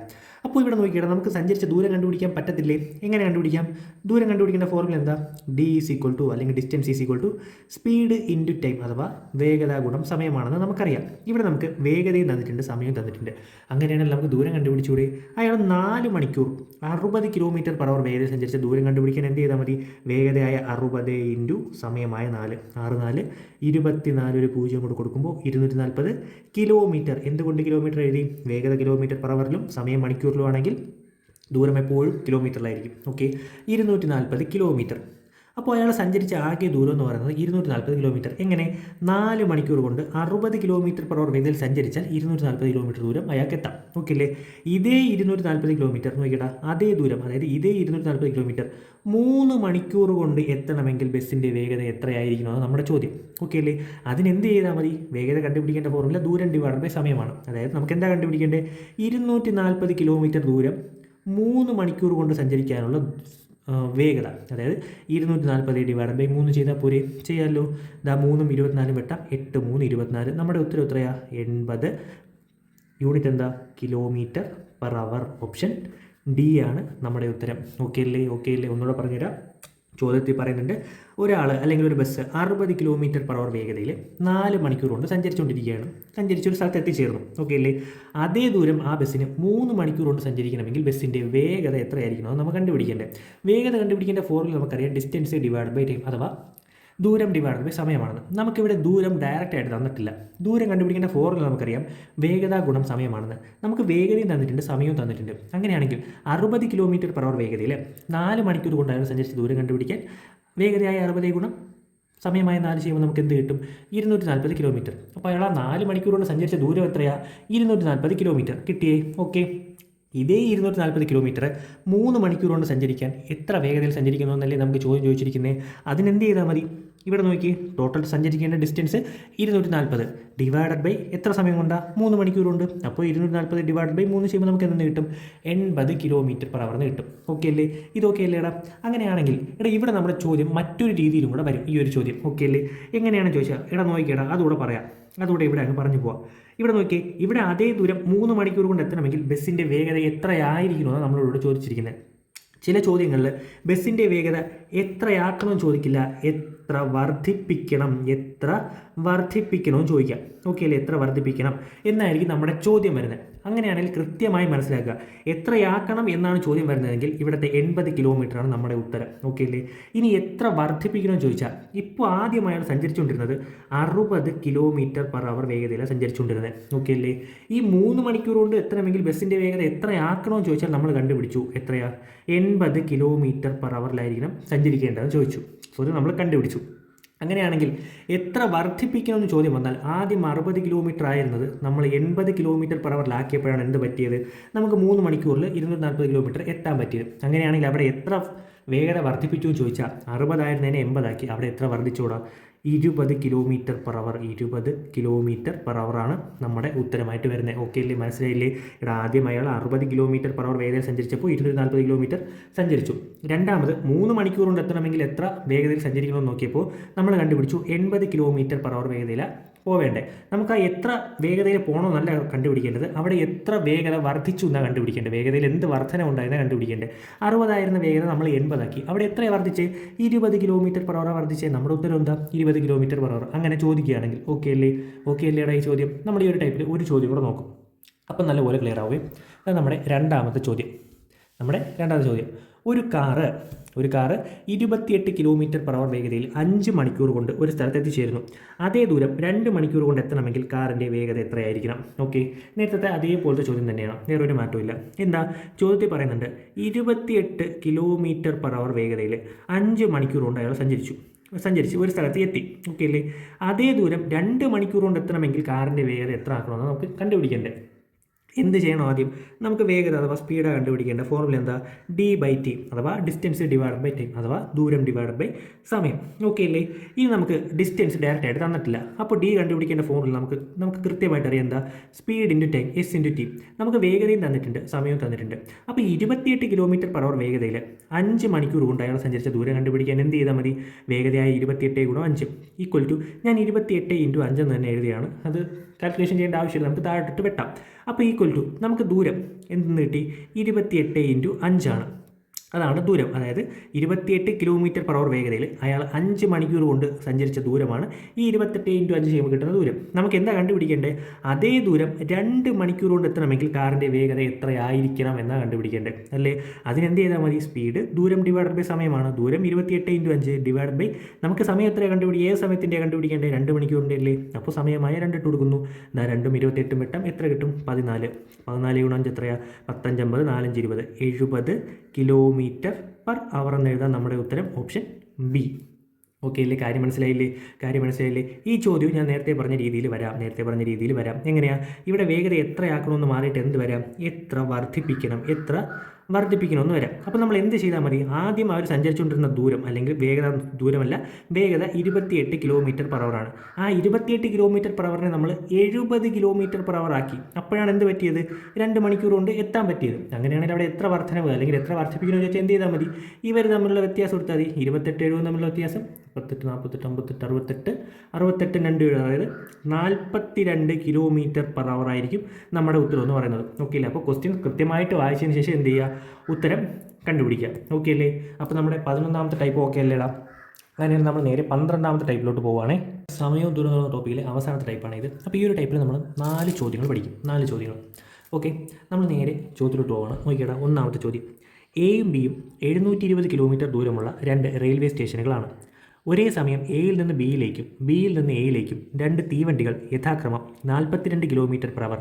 അപ്പോൾ ഇവിടെ നോക്കിയാൽ നമുക്ക് സഞ്ചരിച്ച ദൂരം കണ്ടുപിടിക്കാൻ പറ്റത്തില്ലേ? എങ്ങനെ കണ്ടുപിടിക്കാം? ദൂരം കണ്ടുപിടിക്കേണ്ട ഫോർമുല എന്താ? അല്ലെങ്കിൽ ഡിസ്റ്റൻസ് സ്പീഡ് ഇൻറ്റു ടൈം അഥവാ വേഗത ഗുണം സമയമാണെന്ന് നമുക്കറിയാം. ഇവിടെ നമുക്ക് വേഗതയും തന്നിട്ടുണ്ട്, സമയവും തന്നിട്ടുണ്ട്. അങ്ങനെയാണെങ്കിൽ നമുക്ക് ദൂരം കണ്ടുപിടിച്ചുകൂടെ? അയാൾ 4 മണിക്കൂർ 60 km/h വേഗതയിൽ സഞ്ചരിച്ച ദൂരം കണ്ടുപിടിക്കാൻ എന്ത് ചെയ്താൽ മതി? വേഗതയായ 60 ഇൻറ്റു സമയമായ 4 6 4 24 ഒരു 0 കൂടെ കൊടുക്കുമ്പോൾ 240 കിലോമീറ്റർ. എന്തുകൊണ്ട് കിലോമീറ്റർ എഴുതി? വേഗത km/hലും സമയം മണിക്കൂറിലും ആണെങ്കിൽ ദൂരം എപ്പോഴും കിലോമീറ്ററിലായിരിക്കും. ഓക്കെ. 240 കിലോമീറ്റർ. അപ്പോൾ അയാൾ സഞ്ചരിച്ച ആകെ ദൂരം എന്ന് പറയുന്നത് 240 കിലോമീറ്റർ. എങ്ങനെ? 4 മണിക്കൂർ കൊണ്ട് 60 km/h വേഗതയിൽ സഞ്ചരിച്ചാൽ 240 കിലോമീറ്റർ ദൂരം അയാൾക്ക് എത്താം. ഓക്കെ അല്ലേ? ഇതേ 240 കിലോമീറ്റർ നോക്കിയിട്ടാ, അതേ ദൂരം അതായത് ഇതേ 240 കിലോമീറ്റർ 3 മണിക്കൂർ കൊണ്ട് എത്തണമെങ്കിൽ ബസ്സിൻ്റെ വേഗത എത്രയായിരിക്കണമെന്ന് നമ്മുടെ ചോദ്യം. ഓക്കെ അല്ലേ? അതിനെന്ത് ചെയ്താൽ മതി? വേഗത കണ്ടുപിടിക്കേണ്ട ഫോർമുല ദൂരം ഡിവൈഡഡ് ബൈ സമയമാണ്. അതായത് നമുക്ക് എന്താ കണ്ടുപിടിക്കേണ്ടത്? 240 കിലോമീറ്റർ ദൂരം 3 മണിക്കൂർ കൊണ്ട് സഞ്ചരിക്കാനുള്ള വേഗത, അതായത് 240 ഡിവൈഡ് ബൈ 3 ചെയ്താൽ പോരെ? ചെയ്യാമല്ലോ. 3ഉം 24 വെട്ടാം. 8 3 24. നമ്മുടെ ഉത്തരം എത്രയാണ്? 80. യൂണിറ്റ് എന്താ? km/h. ഓപ്ഷൻ ഡി ആണ് നമ്മുടെ ഉത്തരം. ഓക്കെ അല്ലേ? ഒന്നുകൂടെ പറഞ്ഞുതരാം. ചോദ്യത്തിൽ പറയുന്നുണ്ട്, ഒരാൾ അല്ലെങ്കിൽ ഒരു ബസ് 60 km/h വേഗതയിൽ 4 മണിക്കൂർ കൊണ്ട് സഞ്ചരിച്ചുകൊണ്ടിരിക്കുകയാണ്. സഞ്ചരിച്ചൊരു സ്ഥലത്ത് എത്തിച്ചേർന്നു. ഓക്കെ അല്ലേ? അതേ ദൂരം ആ ബസ്സിന് 3 മണിക്കൂർ കൊണ്ട് സഞ്ചരിക്കണമെങ്കിൽ ബസ്സിൻ്റെ വേഗത എത്രയായിരിക്കണം അത് നമുക്ക് കണ്ടുപിടിക്കേണ്ടത്. വേഗത കണ്ടുപിടിക്കേണ്ട ഫോർമുല നമുക്കറിയാം, ഡിസ്റ്റൻസ് ഡിവൈഡ് ബൈ ടൈം അഥവാ ദൂരം ഡിവൈഡ് ബൈ സമയമാണെന്ന്. നമുക്കിവിടെ ദൂരം ഡയറക്റ്റ് ആയിട്ട് തന്നിട്ടില്ല. ദൂരം കണ്ടുപിടിക്കേണ്ട ഫോർമുല നമുക്കറിയാം, വേഗത ഗുണം സമയമാണെന്ന്. നമുക്ക് വേഗതയും തന്നിട്ടുണ്ട്, സമയവും തന്നിട്ടുണ്ട്. അങ്ങനെയാണെങ്കിൽ 60 km/h വേഗതയിൽ 4 മണിക്കൂർ കൊണ്ട് അയാൾ സഞ്ചരിച്ച ദൂരം കണ്ടുപിടിക്കാൻ വേഗതയായ 60 ഗുണം സമയമായ 4 ചെയ്യുമ്പോൾ നമുക്ക് എന്ത് കിട്ടും? 240 km. അപ്പോൾ അയാൾ ആ 4 മണിക്കൂർ കൊണ്ട് സഞ്ചരിച്ച ദൂരം എത്രയാണ്? 240 km കിട്ടിയേ. ഓക്കെ, ഇതേ 240 km 3 മണിക്കൂർ കൊണ്ട് സഞ്ചരിക്കാൻ എത്ര വേഗതയിൽ സഞ്ചരിക്കുന്നു എന്നല്ലേ നമുക്ക് ചോദ്യം ചോദിച്ചിരിക്കുന്നത്. അതിനെന്ത് ചെയ്താൽ മതി? ഇവിടെ നോക്കി, ടോട്ടൽ സഞ്ചരിക്കേണ്ട ഡിസ്റ്റൻസ് 240 ഡിവൈഡഡ് ബൈ എത്ര സമയം കൊണ്ടാണ്? 3 മണിക്കൂറുണ്ട്. അപ്പോൾ 240 ഡിവൈഡഡ് ബൈ 3 ചെയ്യുമ്പോൾ നമുക്ക് എന്തെന്ന് കിട്ടും? 80 km/h എന്ന് കിട്ടും. ഓക്കെ അല്ലേ? ഇതൊക്കെ അല്ലേ ഇടാം? അങ്ങനെയാണെങ്കിൽ ഇവിടെ നമ്മുടെ ചോദ്യം മറ്റൊരു രീതിയിലും കൂടെ വരും. ഈ ഒരു ചോദ്യം ഓക്കെ അല്ലേ? എങ്ങനെയാണ് ചോദിച്ചാൽ നോക്കിയിടാം, അതുകൂടെ പറയാം. അതുകൂടെ ഇവിടെ അങ്ങ് പറഞ്ഞു പോവാം. ഇവിടെ നോക്കി, ഇവിടെ അതേ ദൂരം 3 മണിക്കൂർ കൊണ്ട് എത്തണമെങ്കിൽ ബസ്സിൻ്റെ വേഗത എത്രയായിരിക്കണമെന്ന് നമ്മളോട് ചോദിച്ചിരിക്കുന്നത്. ചില ചോദ്യങ്ങളിൽ ബസ്സിൻ്റെ വേഗത എത്രയാക്കണമെന്ന് ചോദിക്കില്ല, എത്ര വർദ്ധിപ്പിക്കണമെന്ന് ചോദിക്കാം. ഓക്കെ അല്ലേ? എത്ര വർദ്ധിപ്പിക്കണം എന്നായിരിക്കും നമ്മുടെ ചോദ്യം വരുന്നത്. അങ്ങനെയാണെങ്കിൽ കൃത്യമായി മനസ്സിലാക്കുക, എത്രയാക്കണം എന്നാണ് ചോദ്യം വരുന്നതെങ്കിൽ ഇവിടുത്തെ 80 km ആണ് നമ്മുടെ ഉത്തരം. ഓക്കെ അല്ലേ? ഇനി എത്ര വർദ്ധിപ്പിക്കണമെന്ന് ചോദിച്ചാൽ, ഇപ്പോൾ ആദ്യമായാണ് സഞ്ചരിച്ചുകൊണ്ടിരുന്നത് 60 km/h വേഗതയിലാണ് സഞ്ചരിച്ചുകൊണ്ടിരുന്നത്. ഓക്കെ അല്ലേ? ഈ 3 മണിക്കൂർ കൊണ്ട് എത്തണമെങ്കിൽ ബസ്സിൻ്റെ വേഗത എത്രയാക്കണമെന്ന് ചോദിച്ചാൽ നമ്മൾ കണ്ടുപിടിച്ചു. എത്രയാ? 80 km/h സഞ്ചരിക്കേണ്ടതെന്ന് ചോദിച്ചു. സോ ഇത് നമ്മൾ കണ്ടുപിടിച്ചു. അങ്ങനെയാണെങ്കിൽ എത്ര വർദ്ധിപ്പിക്കണമെന്ന് ചോദ്യം വന്നാൽ ആദ്യം 60 km ആയിരുന്നത് നമ്മൾ 80 km/h എന്ത് പറ്റിയത്? നമുക്ക് 3 മണിക്കൂറിൽ 240 km എത്താൻ പറ്റിയത്. അങ്ങനെയാണെങ്കിൽ അവിടെ എത്ര വേഗത വർദ്ധിപ്പിച്ചു എന്ന് ചോദിച്ചാൽ 60 ആയിരുന്നതിനെ 80 ആക്കി. അവിടെ എത്ര വർദ്ധിച്ചോടാ? 20 km/h. 20 km/h ആണ് നമ്മുടെ ഉത്തരമായിട്ട് വരുന്നത്. ഓക്കെ അല്ലേ? മനസ്സിലായില്ലേ? ഇവിടെ ആദ്യം അയാൾ 60 km/h വേഗതയിൽ സഞ്ചരിച്ചപ്പോൾ 240 km സഞ്ചരിച്ചു. രണ്ടാമത് 3 മണിക്കൂർ കൊണ്ട് എത്തണമെങ്കിൽ എത്ര വേഗതയിൽ സഞ്ചരിക്കണമെന്ന് നോക്കിയപ്പോൾ നമ്മൾ കണ്ടുപിടിച്ചു 80 km/h വേഗതയിലാണ് പോവേണ്ടേ. നമുക്ക് ആ എത്ര വേഗതയിൽ പോകണമെന്നല്ല കണ്ടുപിടിക്കേണ്ടത്, അവിടെ എത്ര വേഗത വർദ്ധിച്ചു എന്നാണ് കണ്ടുപിടിക്കേണ്ടത്. വേഗതയിൽ എന്ത് വർധന ഉണ്ടായിരുന്ന കണ്ടുപിടിക്കേണ്ടത്. 60 ആയിരുന്ന വേഗത നമ്മൾ 80 ആക്കി. അവിടെ എത്രയാണ് വർദ്ധിച്ചേ? 20 km/h വർദ്ധിച്ചേ. നമ്മുടെ ഉത്തരം എന്താ? 20 km/h. അങ്ങനെ ചോദിക്കുകയാണെങ്കിൽ ഓക്കെ അല്ലേടാ ഈ ചോദ്യം. നമ്മൾ ഈ ഒരു ടൈപ്പിൽ ഒരു ചോദ്യം കൂടെ നോക്കും. അപ്പം നല്ലപോലെ ക്ലിയർ ആവുകയും. അത് നമ്മുടെ രണ്ടാമത്തെ ചോദ്യം. ഒരു കാറ് 28 km/h വേഗതയിൽ 5 മണിക്കൂർ കൊണ്ട് ഒരു സ്ഥലത്ത് എത്തിച്ചേരുന്നു. അതേ ദൂരം 2 മണിക്കൂർ കൊണ്ട് എത്തണമെങ്കിൽ കാറിൻ്റെ വേഗത എത്രയായിരിക്കണം? ഓക്കെ, നേരത്തെ അതേപോലത്തെ ചോദ്യം തന്നെയാണ്, വേറൊരു മാറ്റമില്ല. എന്താ ചോദ്യത്തിൽ പറയുന്നുണ്ട്? 28 km/h വേഗതയിൽ 5 മണിക്കൂർ കൊണ്ട് അയാൾ സഞ്ചരിച്ച് ഒരു സ്ഥലത്ത് എത്തി. ഓക്കെ അല്ലേ? അതേ ദൂരം 2 മണിക്കൂർ കൊണ്ട് എത്തണമെങ്കിൽ കാറിൻ്റെ വേഗത എത്ര ആക്കണമെന്ന് നമുക്ക് കണ്ടുപിടിക്കേണ്ടത്. എന്ത് ചെയ്യണം? ആദ്യം നമുക്ക് വേഗത അഥവാ സ്പീഡ് കണ്ടുപിടിക്കേണ്ട ഫോർമുല എന്താ? D/T അഥവാ ഡിസ്റ്റൻസ് ഡിവൈഡ് ബൈ ടൈം അഥവാ ദൂരം ഡിവൈഡ് ബൈ സമയം. ഓക്കെ അല്ലേ? ഇനി നമുക്ക് ഡിസ്റ്റൻസ് ഡയറക്റ്റ് ആയിട്ട് തന്നിട്ടില്ല. അപ്പോൾ D കണ്ടുപിടിക്കേണ്ട ഫോർമുല നമുക്ക് കൃത്യമായിട്ട് അറിയാം. എന്താ? Speed into time, S/T. നമുക്ക് വേഗതയും തന്നിട്ടുണ്ട്, സമയവും തന്നിട്ടുണ്ട്. അപ്പോൾ 28 km/h വേഗതയിൽ 5 മണിക്കൂർ കൊണ്ട് അയാൾ സഞ്ചരിച്ച ദൂരം കണ്ടുപിടിക്കാൻ എന്ത് ചെയ്താൽ മതി? വേഗതയായ 28 × 5 ഈക്വൽ ടു, ഞാൻ 28 × 5 എന്ന് തന്നെ എഴുതിയാണ്. അത് കാൽക്കുലേഷൻ ചെയ്യേണ്ട ആവശ്യമില്ല, നമുക്ക് താഴോട്ട് വെട്ടാം. അപ്പോൾ ഈക്വൽ ടു നമുക്ക് ദൂരം എന്തെന്ന് കിട്ടി? 28 × 5 ആണ്. അതാണ് ദൂരം. അതായത് 28 km/h വേഗതയിൽ അയാൾ 5 മണിക്കൂർ കൊണ്ട് സഞ്ചരിച്ച ദൂരമാണ് ഈ 28 × 5 ചെയ്യുമ്പോൾ കിട്ടുന്ന ദൂരം. നമുക്ക് എന്താ കണ്ടുപിടിക്കേണ്ടത്? അതേ ദൂരം 2 മണിക്കൂർ കൊണ്ട് എത്തണമെങ്കിൽ കാറിൻ്റെ വേഗത എത്രയായിരിക്കണം എന്നാണ് കണ്ടുപിടിക്കേണ്ടത് അല്ലേ? അതിനെന്ത് ചെയ്താൽ മതി? സ്പീഡ് ദൂരം ഡിവൈഡ് ബൈ സമയമാണ്. ദൂരം 28 × 5 ഡിവൈഡ് ബൈ നമുക്ക് സമയം എത്രയാണ് കണ്ടുപിടിക്കുക? ഏത് സമയത്തിൻ്റെ കണ്ടുപിടിക്കേണ്ടത്? 2 മണിക്കൂറിൻ്റെ അല്ലേ? അപ്പോൾ സമയമായ 2 ഇട്ട് കൊടുക്കുന്നു. 2 × 28 വെട്ടാം. എത്ര കിട്ടും? 14. 14 × 5 എത്രയാണ്? 15 50 4 5 20 70 km/h എന്ന് എഴുതാൻ നമ്മുടെ ഉത്തരം ഓപ്ഷൻ ബി. ഓക്കെ അല്ലേ? കാര്യം മനസ്സിലായില്ലേ? ഈ ചോദ്യം ഞാൻ നേരത്തെ പറഞ്ഞ രീതിയിൽ വരാം. എങ്ങനെയാണ്? ഇവിടെ വേഗത എത്രയാക്കണമെന്ന് മാറിയിട്ട് എന്ത് വരാം? എത്ര വർദ്ധിപ്പിക്കണമെന്ന് വരാം. അപ്പോൾ നമ്മൾ എന്ത് ചെയ്താൽ മതി? ആദ്യം അവർ സഞ്ചരിച്ചുകൊണ്ടിരുന്ന ദൂരം അല്ലെങ്കിൽ വേഗത 28 km/h ആണ്. ആ 28 km/h നമ്മൾ 70 km/h ആക്കി. അപ്പോഴാണ് എന്ത് പറ്റിയത്? 2 മണിക്കൂർ കൊണ്ട് എത്താൻ പറ്റിയത്. അങ്ങനെയാണെങ്കിൽ അവിടെ എത്ര വർധനവ് അല്ലെങ്കിൽ എത്ര വർദ്ധിപ്പിക്കണമെന്ന് വെച്ചാൽ എന്ത് ചെയ്താൽ മതി? ഇവർ തമ്മിലുള്ള വ്യത്യാസം എടുത്താൽ മതി. 28 70 തമ്മിലുള്ള വ്യത്യാസം 48, 48, 58, 68, 2, അതായത് 42 km/h ആയിരിക്കും നമ്മുടെ ഉത്തരം എന്ന് പറയുന്നത്. ഓക്കെ അല്ലേ? അപ്പോൾ ക്വസ്റ്റ്യൻ കൃത്യമായിട്ട് വായിച്ചതിന് ശേഷം എന്ത് ചെയ്യുക, ഉത്തരം കണ്ടുപിടിക്കുക. ഓക്കെ അല്ലേ? അപ്പോൾ നമ്മുടെ 11ാമത്തെ ടൈപ്പ് ഓക്കെ അല്ലേടാ? അങ്ങനെ നമ്മൾ നേരെ 12ാമത്തെ ടൈപ്പിലോട്ട് പോവുകയാണേ. സമയവും ദൂരവും ടോപ്പിക്കിലെ അവസാനത്തെ ടൈപ്പാണ് ഇത്. അപ്പോൾ ഈ ഒരു ടൈപ്പിൽ നമ്മൾ 4 ചോദ്യങ്ങൾ പഠിക്കും. 4 ചോദ്യങ്ങൾ. ഓക്കെ, നമ്മൾ നേരെ ചോദ്യത്തിലോട്ട് പോവുകയാണ്. നോക്കിയേടാ, ഒന്നാമത്തെ ചോദ്യം. എയും ബിയും 720 കിലോമീറ്റർ ദൂരമുള്ള 2 റെയിൽവേ സ്റ്റേഷനുകളാണ്. ഒരേ സമയം എയിൽ നിന്ന് ബിയിലേക്കും ബിയിൽ നിന്ന് എയിലേക്കും 2 തീവണ്ടികൾ യഥാക്രമം 42 km/h,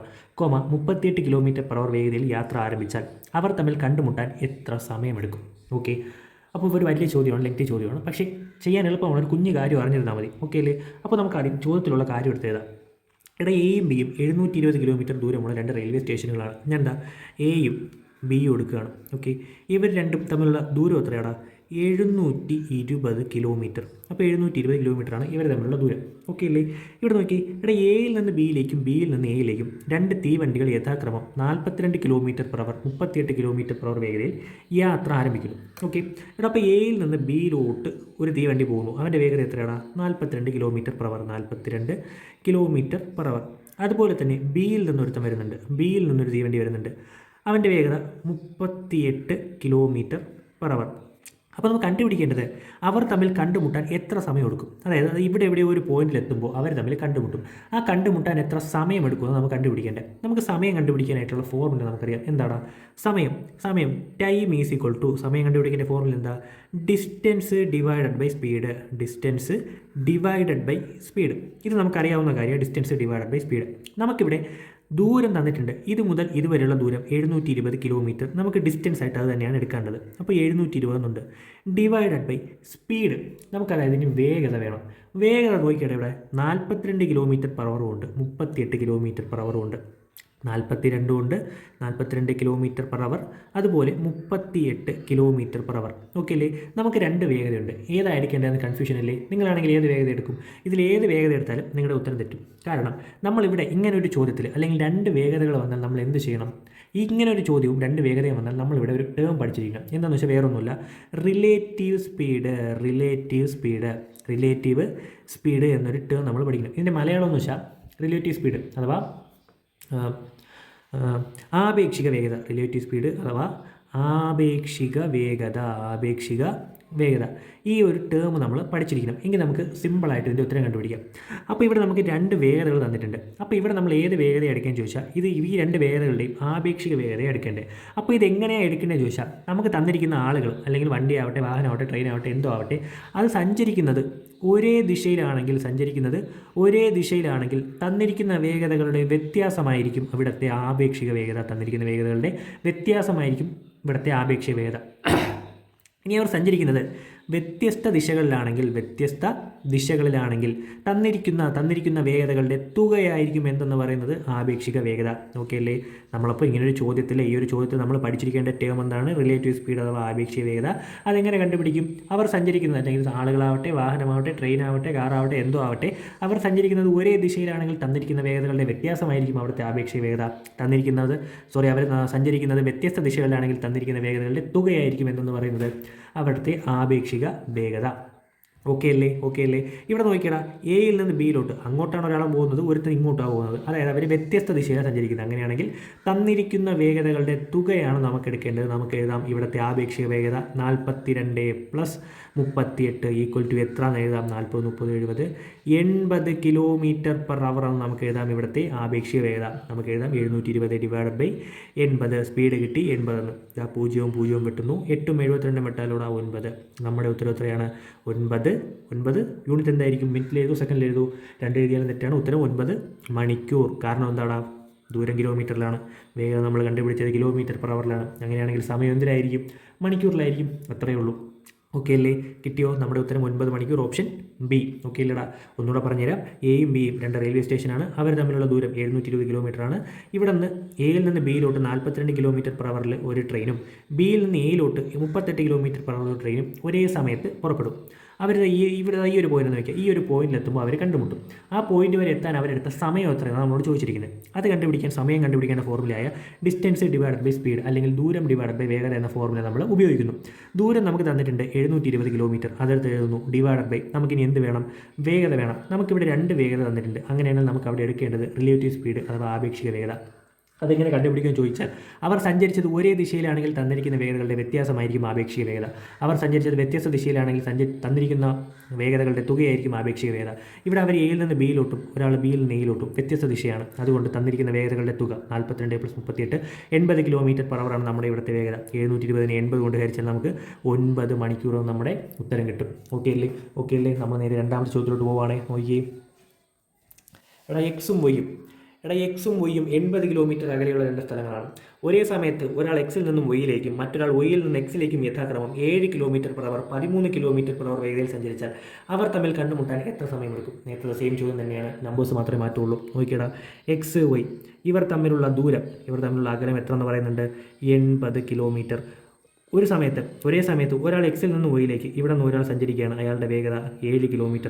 38 km/h വേഗതയിൽ യാത്ര ആരംഭിച്ചാൽ അവർ തമ്മിൽ കണ്ടുമുട്ടാൻ എത്ര സമയമെടുക്കും? ഓക്കെ, അപ്പോൾ ഒരു വലിയ ചോദ്യമാണ്, ലെങ്തി ചോദ്യമാണ്, പക്ഷേ ചെയ്യാൻ എളുപ്പമാണ്. ഒരു കുഞ്ഞു കാര്യം അറിഞ്ഞിരുന്നാൽ മതി. ഓക്കെ അല്ലേ? അപ്പോൾ നമുക്ക് ആദ്യം ചോദ്യത്തിലുള്ള കാര്യം എടുത്തേതാണ്. ഇവിടെ എയും ബിയും 720 കിലോമീറ്റർ ദൂരമുള്ള 2 റെയിൽവേ സ്റ്റേഷനുകളാണ്. ഞാൻ എന്താ എയും ബിയും എടുക്കുകയാണ്. ഓക്കെ, ഇവർ രണ്ടും തമ്മിലുള്ള ദൂരം എത്രയാണ്? 720 കിലോമീറ്റർ. അപ്പോൾ 720 കിലോമീറ്ററാണ് ഇവർ തമ്മിലുള്ള ദൂരം. ഓക്കെ അല്ലേ? ഇവിടെ നോക്കി, ഇവിടെ എയിൽ നിന്ന് ബിയിലേക്കും ബിയിൽ നിന്ന് എയിലേക്കും 2 തീവണ്ടികൾ യഥാക്രമം 42 km/h, 38 km/h വേഗതയിൽ യാത്ര ആരംഭിക്കുന്നു. ഓക്കെ, ഇവിടെ അപ്പോൾ എയിൽ നിന്ന് ബിയിലോട്ട് ഒരു തീവണ്ടി പോകുന്നു. അവൻ്റെ വേഗത എത്രയാണ്? 42 km/h, 42 km/h. അതുപോലെ തന്നെ ബിയിൽ നിന്നൊരുത്തം വരുന്നുണ്ട്, ബിയിൽ നിന്നൊരു തീവണ്ടി വരുന്നുണ്ട്. അവൻ്റെ വേഗത 38 km/h. അപ്പോൾ നമുക്ക് കണ്ടുപിടിക്കേണ്ടത് അവർ തമ്മിൽ കണ്ടുമുട്ടാൻ എത്ര സമയം എടുക്കും. അതായത് ഇവിടെ എവിടെയോ ഒരു പോയിന്റിലെത്തുമ്പോൾ അവർ തമ്മിൽ കണ്ടുമുട്ടും. ആ കണ്ടുമുട്ടാൻ എത്ര സമയമെടുക്കുമെന്ന് നമുക്ക് കണ്ടുപിടിക്കേണ്ടത്. നമുക്ക് സമയം കണ്ടുപിടിക്കാനായിട്ടുള്ള ഫോർമുല നമുക്കറിയാം. എന്താണ് സമയം? ടൈം ഈസ് ഈക്വൽ ടു, സമയം കണ്ടുപിടിക്കേണ്ട ഫോർമുല എന്താ? Distance divided by speed. Distance divided by speed. ഇത് നമുക്കറിയാവുന്ന കാര്യമാണ്, ഡിസ്റ്റൻസ് ഡിവൈഡഡ് ബൈ സ്പീഡ്. നമുക്കിവിടെ ദൂരം തന്നിട്ടുണ്ട്. ഇത് മുതൽ ഇതുവരെയുള്ള ദൂരം 720 കിലോമീറ്റർ. നമുക്ക് ഡിസ്റ്റൻസ് ആയിട്ട് അത് തന്നെയാണ് എടുക്കേണ്ടത്. അപ്പോൾ 720 എന്നുണ്ട്. ഡിവൈഡഡ് ബൈ സ്പീഡ്, നമുക്കതായത് ഇനി വേഗത വേണം. വേഗത നോക്കിക്കട്ടെ, ഇവിടെ 42 km/h ഉണ്ട്, 38 km/h ഉണ്ട്, 42 ഉണ്ട്, 42 km/h, അതുപോലെ 38 km/h. ഓക്കെ അല്ലേ? നമുക്ക് 2 വേഗതയുണ്ട്. ഏതായിരിക്കേണ്ടതെന്ന് കൺഫ്യൂഷൻ അല്ലേ? നിങ്ങളാണെങ്കിൽ ഏത് വേഗത എടുക്കും? ഇതിൽ ഏത് വേഗത എടുത്താലും നിങ്ങളുടെ ഉത്തരം തെറ്റും. കാരണം നമ്മളിവിടെ ഇങ്ങനെ ഒരു ചോദ്യത്തിൽ അല്ലെങ്കിൽ 2 വേഗതകൾ വന്നാൽ നമ്മൾ എന്ത് ചെയ്യണം? ഇങ്ങനെ ഒരു ചോദ്യവും 2 വേഗതയും വന്നാൽ നമ്മളിവിടെ ഒരു ടേം പഠിച്ചിരിക്കണം. എന്താണെന്ന് വെച്ചാൽ വേറൊന്നുമില്ല, റിലേറ്റീവ് സ്പീഡ് എന്നൊരു ടേം നമ്മൾ പഠിക്കണം. ഇതിൻ്റെ മലയാളം എന്ന് വെച്ചാൽ റിലേറ്റീവ് സ്പീഡ് അഥവാ ആപേക്ഷിക വേഗത. റിലേറ്റീവ് സ്പീഡ് അഥവാ ആപേക്ഷിക വേഗത. ഈ ഒരു ടേം നമ്മൾ പഠിച്ചിരിക്കണം. എങ്കിൽ നമുക്ക് സിമ്പിളായിട്ട് ഇതിൻ്റെ ഉത്തരം കണ്ടുപിടിക്കാം. അപ്പോൾ ഇവിടെ നമുക്ക് 2 വേഗതകൾ തന്നിട്ടുണ്ട്. അപ്പോൾ ഇവിടെ നമ്മൾ ഏത് വേഗത എടുക്കാൻ ചോദിച്ചാൽ ഈ 2 വേഗതകളുടെയും ആപേക്ഷിക വേഗത എടുക്കേണ്ടത്. അപ്പോൾ ഇതെങ്ങനെയാണ് എടുക്കേണ്ടത് ചോദിച്ചാൽ, നമുക്ക് തന്നിരിക്കുന്ന ആളുകൾ അല്ലെങ്കിൽ വണ്ടിയാവട്ടെ, വാഹനമാവട്ടെ, ട്രെയിനാവട്ടെ, എന്തോ ആവട്ടെ, അത് സഞ്ചരിക്കുന്നത് ഒരേ ദിശയിലാണെങ്കിൽ തന്നിരിക്കുന്ന വേഗതകളുടെ വ്യത്യാസമായിരിക്കും ഇവിടുത്തെ ആപേക്ഷിക വേഗത. തന്നിരിക്കുന്ന വേഗതകളുടെ വ്യത്യാസമായിരിക്കും ഇവിടുത്തെ ആപേക്ഷിക വേഗത. ഇനി അവർ സഞ്ചരിക്കുന്നത് വ്യത്യസ്ത ദിശകളിലാണെങ്കിൽ തന്നിരിക്കുന്ന വേഗതകളുടെ തുകയായിരിക്കും എന്തെന്ന് പറയുന്നത് ആപേക്ഷിക വേഗത. ഓക്കെ അല്ലേ? നമ്മളപ്പോൾ ഇങ്ങനൊരു ചോദ്യത്തിൽ ഈ ഒരു ചോദ്യത്തിൽ നമ്മൾ പഠിച്ചിരിക്കേണ്ട ടേം എന്താണ്? റിലേറ്റീവ് സ്പീഡ് അഥവാ ആപേക്ഷിക വേഗത. അതെങ്ങനെ കണ്ടുപിടിക്കും? അവർ സഞ്ചരിക്കുന്നത്, അല്ലെങ്കിൽ ആളുകളാവട്ടെ, വാഹനമാവട്ടെ, ട്രെയിനാവട്ടെ, കാറാവട്ടെ, എന്തോ ആവട്ടെ, അവർ സഞ്ചരിക്കുന്നത് ഒരേ ദിശയിലാണെങ്കിൽ തന്നിരിക്കുന്ന വേഗതകളുടെ വ്യത്യാസമായിരിക്കും അവിടുത്തെ ആപേക്ഷിക വേഗത. അവർ സഞ്ചരിക്കുന്നത് വ്യത്യസ്ത ദിശകളിലാണെങ്കിൽ തന്നിരിക്കുന്ന വേഗതകളുടെ തുകയായിരിക്കും എന്തെന്ന് പറയുന്നത് അവിടുത്തെ ആപേക്ഷിക വേഗത. ഓക്കെ അല്ലേ? ഇവിടെ നോക്കിയടാ, എയിൽ നിന്ന് ബിയിലോട്ട് അങ്ങോട്ടാണ് ഒരാൾ പോകുന്നത്, ഒരുത്തൻ ഇങ്ങോട്ടാണ് പോകുന്നത്. അതായത് അവർ വ്യത്യസ്ത ദിശയിലാണ് സഞ്ചരിക്കുന്നത്. അങ്ങനെയാണെങ്കിൽ തന്നിരിക്കുന്ന വേഗതകളുടെ തുകയാണ് നമുക്ക് എടുക്കേണ്ടത്. നമുക്ക് എഴുതാം ഇവിടുത്തെ ആപേക്ഷിക വേഗത 42 + 38 = എത്രയെന്ന് എഴുതാം? 40, 30, 70 km/h ആണ് നമുക്ക് എഴുതാം ഇവിടുത്തെ ആപേക്ഷിക വേഗത. നമുക്ക് എഴുതാം 720 / 80. സ്പീഡ് കിട്ടി 80 എന്ന്. 0 വെട്ടുന്നു, 8ഉം 72 വെട്ടാലൂടെ 9. നമ്മുടെ ഉത്തരം എത്രയാണ്? 9. യൂണിറ്റ് എന്തായിരിക്കും? മിനിറ്റിൽ എഴുതൂ, സെക്കൻഡിൽ എഴുതൂ, 2 എഴുതിയാലും തെറ്റാണ്. ഉത്തരം 9 മണിക്കൂർ. കാരണം എന്താണ്? ദൂരം കിലോമീറ്ററിലാണ്, വേഗത നമ്മൾ കണ്ടുപിടിച്ചത് km/h. അങ്ങനെയാണെങ്കിൽ സമയം എന്തിനായിരിക്കും? മണിക്കൂറിലായിരിക്കും. അത്രയേ ഉള്ളൂ. ഓക്കെ അല്ലേ? കിട്ടിയോ? നമ്മുടെ ഉത്തരം 9 മണിക്കൂർ, ഓപ്ഷൻ ബി. ഓക്കെ അല്ലേടാ? ഒന്നുകൂടെ പറഞ്ഞുതരാം. എയും ബിയും 2 റെയിൽവേ സ്റ്റേഷനാണ്. അവർ തമ്മിലുള്ള ദൂരം 720 കിലോമീറ്ററാണ്. ഇവിടെ നിന്ന് എയിൽ നിന്ന് ബിയിലോട്ട് 42 km/h ഒരു ട്രെയിനും ബിയിൽ നിന്ന് എയിലോട്ട് 38 km/h ഒരു ട്രെയിനും ഒരേ സമയത്ത് പുറപ്പെടും. അവർ ഇവിടെ ഈ ഒരു പോയിന്റ് എന്ന് വയ്ക്കുക, ഈ ഒരു പോയിന്റിലെത്തുമ്പോൾ അവർ കണ്ടുമുട്ടും. ആ പോയിന്റ് വരെ എത്താൻ അവരെടുത്ത സമയം എത്രയാണ് നമ്മളോട് ചോദിച്ചിരിക്കുന്നത്. അത് കണ്ടുപിടിക്കാൻ സമയം കണ്ടുപിടിക്കേണ്ട ഫോർമുലയായ ഡിസ്റ്റൻസ് ഡിവൈഡഡ് ബൈ സ്പീഡ് അല്ലെങ്കിൽ ദൂരം ഡിവൈഡഡ് ബൈ വേഗത എന്ന ഫോർമുല നമ്മൾ ഉപയോഗിക്കുന്നു. ദൂരം നമുക്ക് തന്നിട്ടുണ്ട് 720 കിലോമീറ്റർ, അതെടുത്ത് എഴുതുന്നു ഡിവൈഡഡ് ബൈ നമുക്കിനി എന്ത് വേണം, വേഗത വേണം. നമുക്കിവിടെ 2 വേഗത തന്നിട്ടുണ്ട്. അങ്ങനെയാണെങ്കിൽ നമുക്ക് അവിടെ എടുക്കേണ്ടത് റിലേറ്റീവ് സ്പീഡ് അഥവാ ആപേക്ഷിക വേഗത. അതെങ്ങനെ കണ്ടുപിടിക്കാൻ ചോദിച്ചാൽ അവർ സഞ്ചരിച്ചത് ഒരേ ദിശയിലാണെങ്കിൽ തന്നിരിക്കുന്ന വേഗതകളുടെ വ്യത്യാസമായിരിക്കും ആപേക്ഷിക വേഗത. അവർ സഞ്ചരിച്ചത് വ്യത്യസ്ത ദിശയിലാണെങ്കിൽ തന്നിരിക്കുന്ന വേഗതകളുടെ തുകയായിരിക്കും ആപേക്ഷിക വേഗത. ഇവിടെ അവർ എയിൽ നിന്ന് ബിയിലോട്ടും ഒരാൾ ബിയിൽ നിന്ന് എയിലോട്ടും വ്യത്യസ്ത ദിശയാണ്. അതുകൊണ്ട് തന്നിരിക്കുന്ന വേഗതകളുടെ തുക 42 + 38 80 km/h നമ്മുടെ ഇവിടുത്തെ വേഗത. 720 80 കൊണ്ട് ഹരിച്ചാൽ നമുക്ക് 9 മണിക്കൂർ നമ്മുടെ ഉത്തരം കിട്ടും. ഓക്കെ അല്ലേ? നമ്മൾ നേരെ രണ്ടാമത്തെ ചോദ്യത്തിലോട്ട് പോവുകയാണേ. നോക്കിയേ, എക്സും വൈയും 80 കിലോമീറ്റർ അകലെയുള്ള 2 സ്ഥലങ്ങളാണ്. ഒരേ സമയത്ത് ഒരാൾ എക്സിൽ നിന്നും വൈയിലേക്കും മറ്റൊരാൾ വൈയിൽ നിന്ന് എക്സിലേക്കും യഥാക്രമം 7 km/h 13 km/h വേഗതയിൽ സഞ്ചരിച്ചാൽ അവർ തമ്മിൽ കണ്ടുമുട്ടാൻ എത്ര സമയമെടുക്കും? നേരത്തെ സെയിം ചോദ്യം തന്നെയാണ്, നമ്പേഴ്സ് മാത്രമേ മാറ്റുള്ളൂ. നോക്കിയടാ, എക്സ് വൈ ഇവർ തമ്മിലുള്ള അകലം എത്ര എന്ന് പറയുന്നുണ്ട്? 80 കിലോമീറ്റർ. ഒരേ സമയത്ത് ഒരാൾ എക്സിൽ നിന്ന് വൈയിലേക്ക് ഇവിടെ നിന്ന് ഒരാൾ സഞ്ചരിക്കുകയാണ്. അയാളുടെ വേഗത 7 km/h.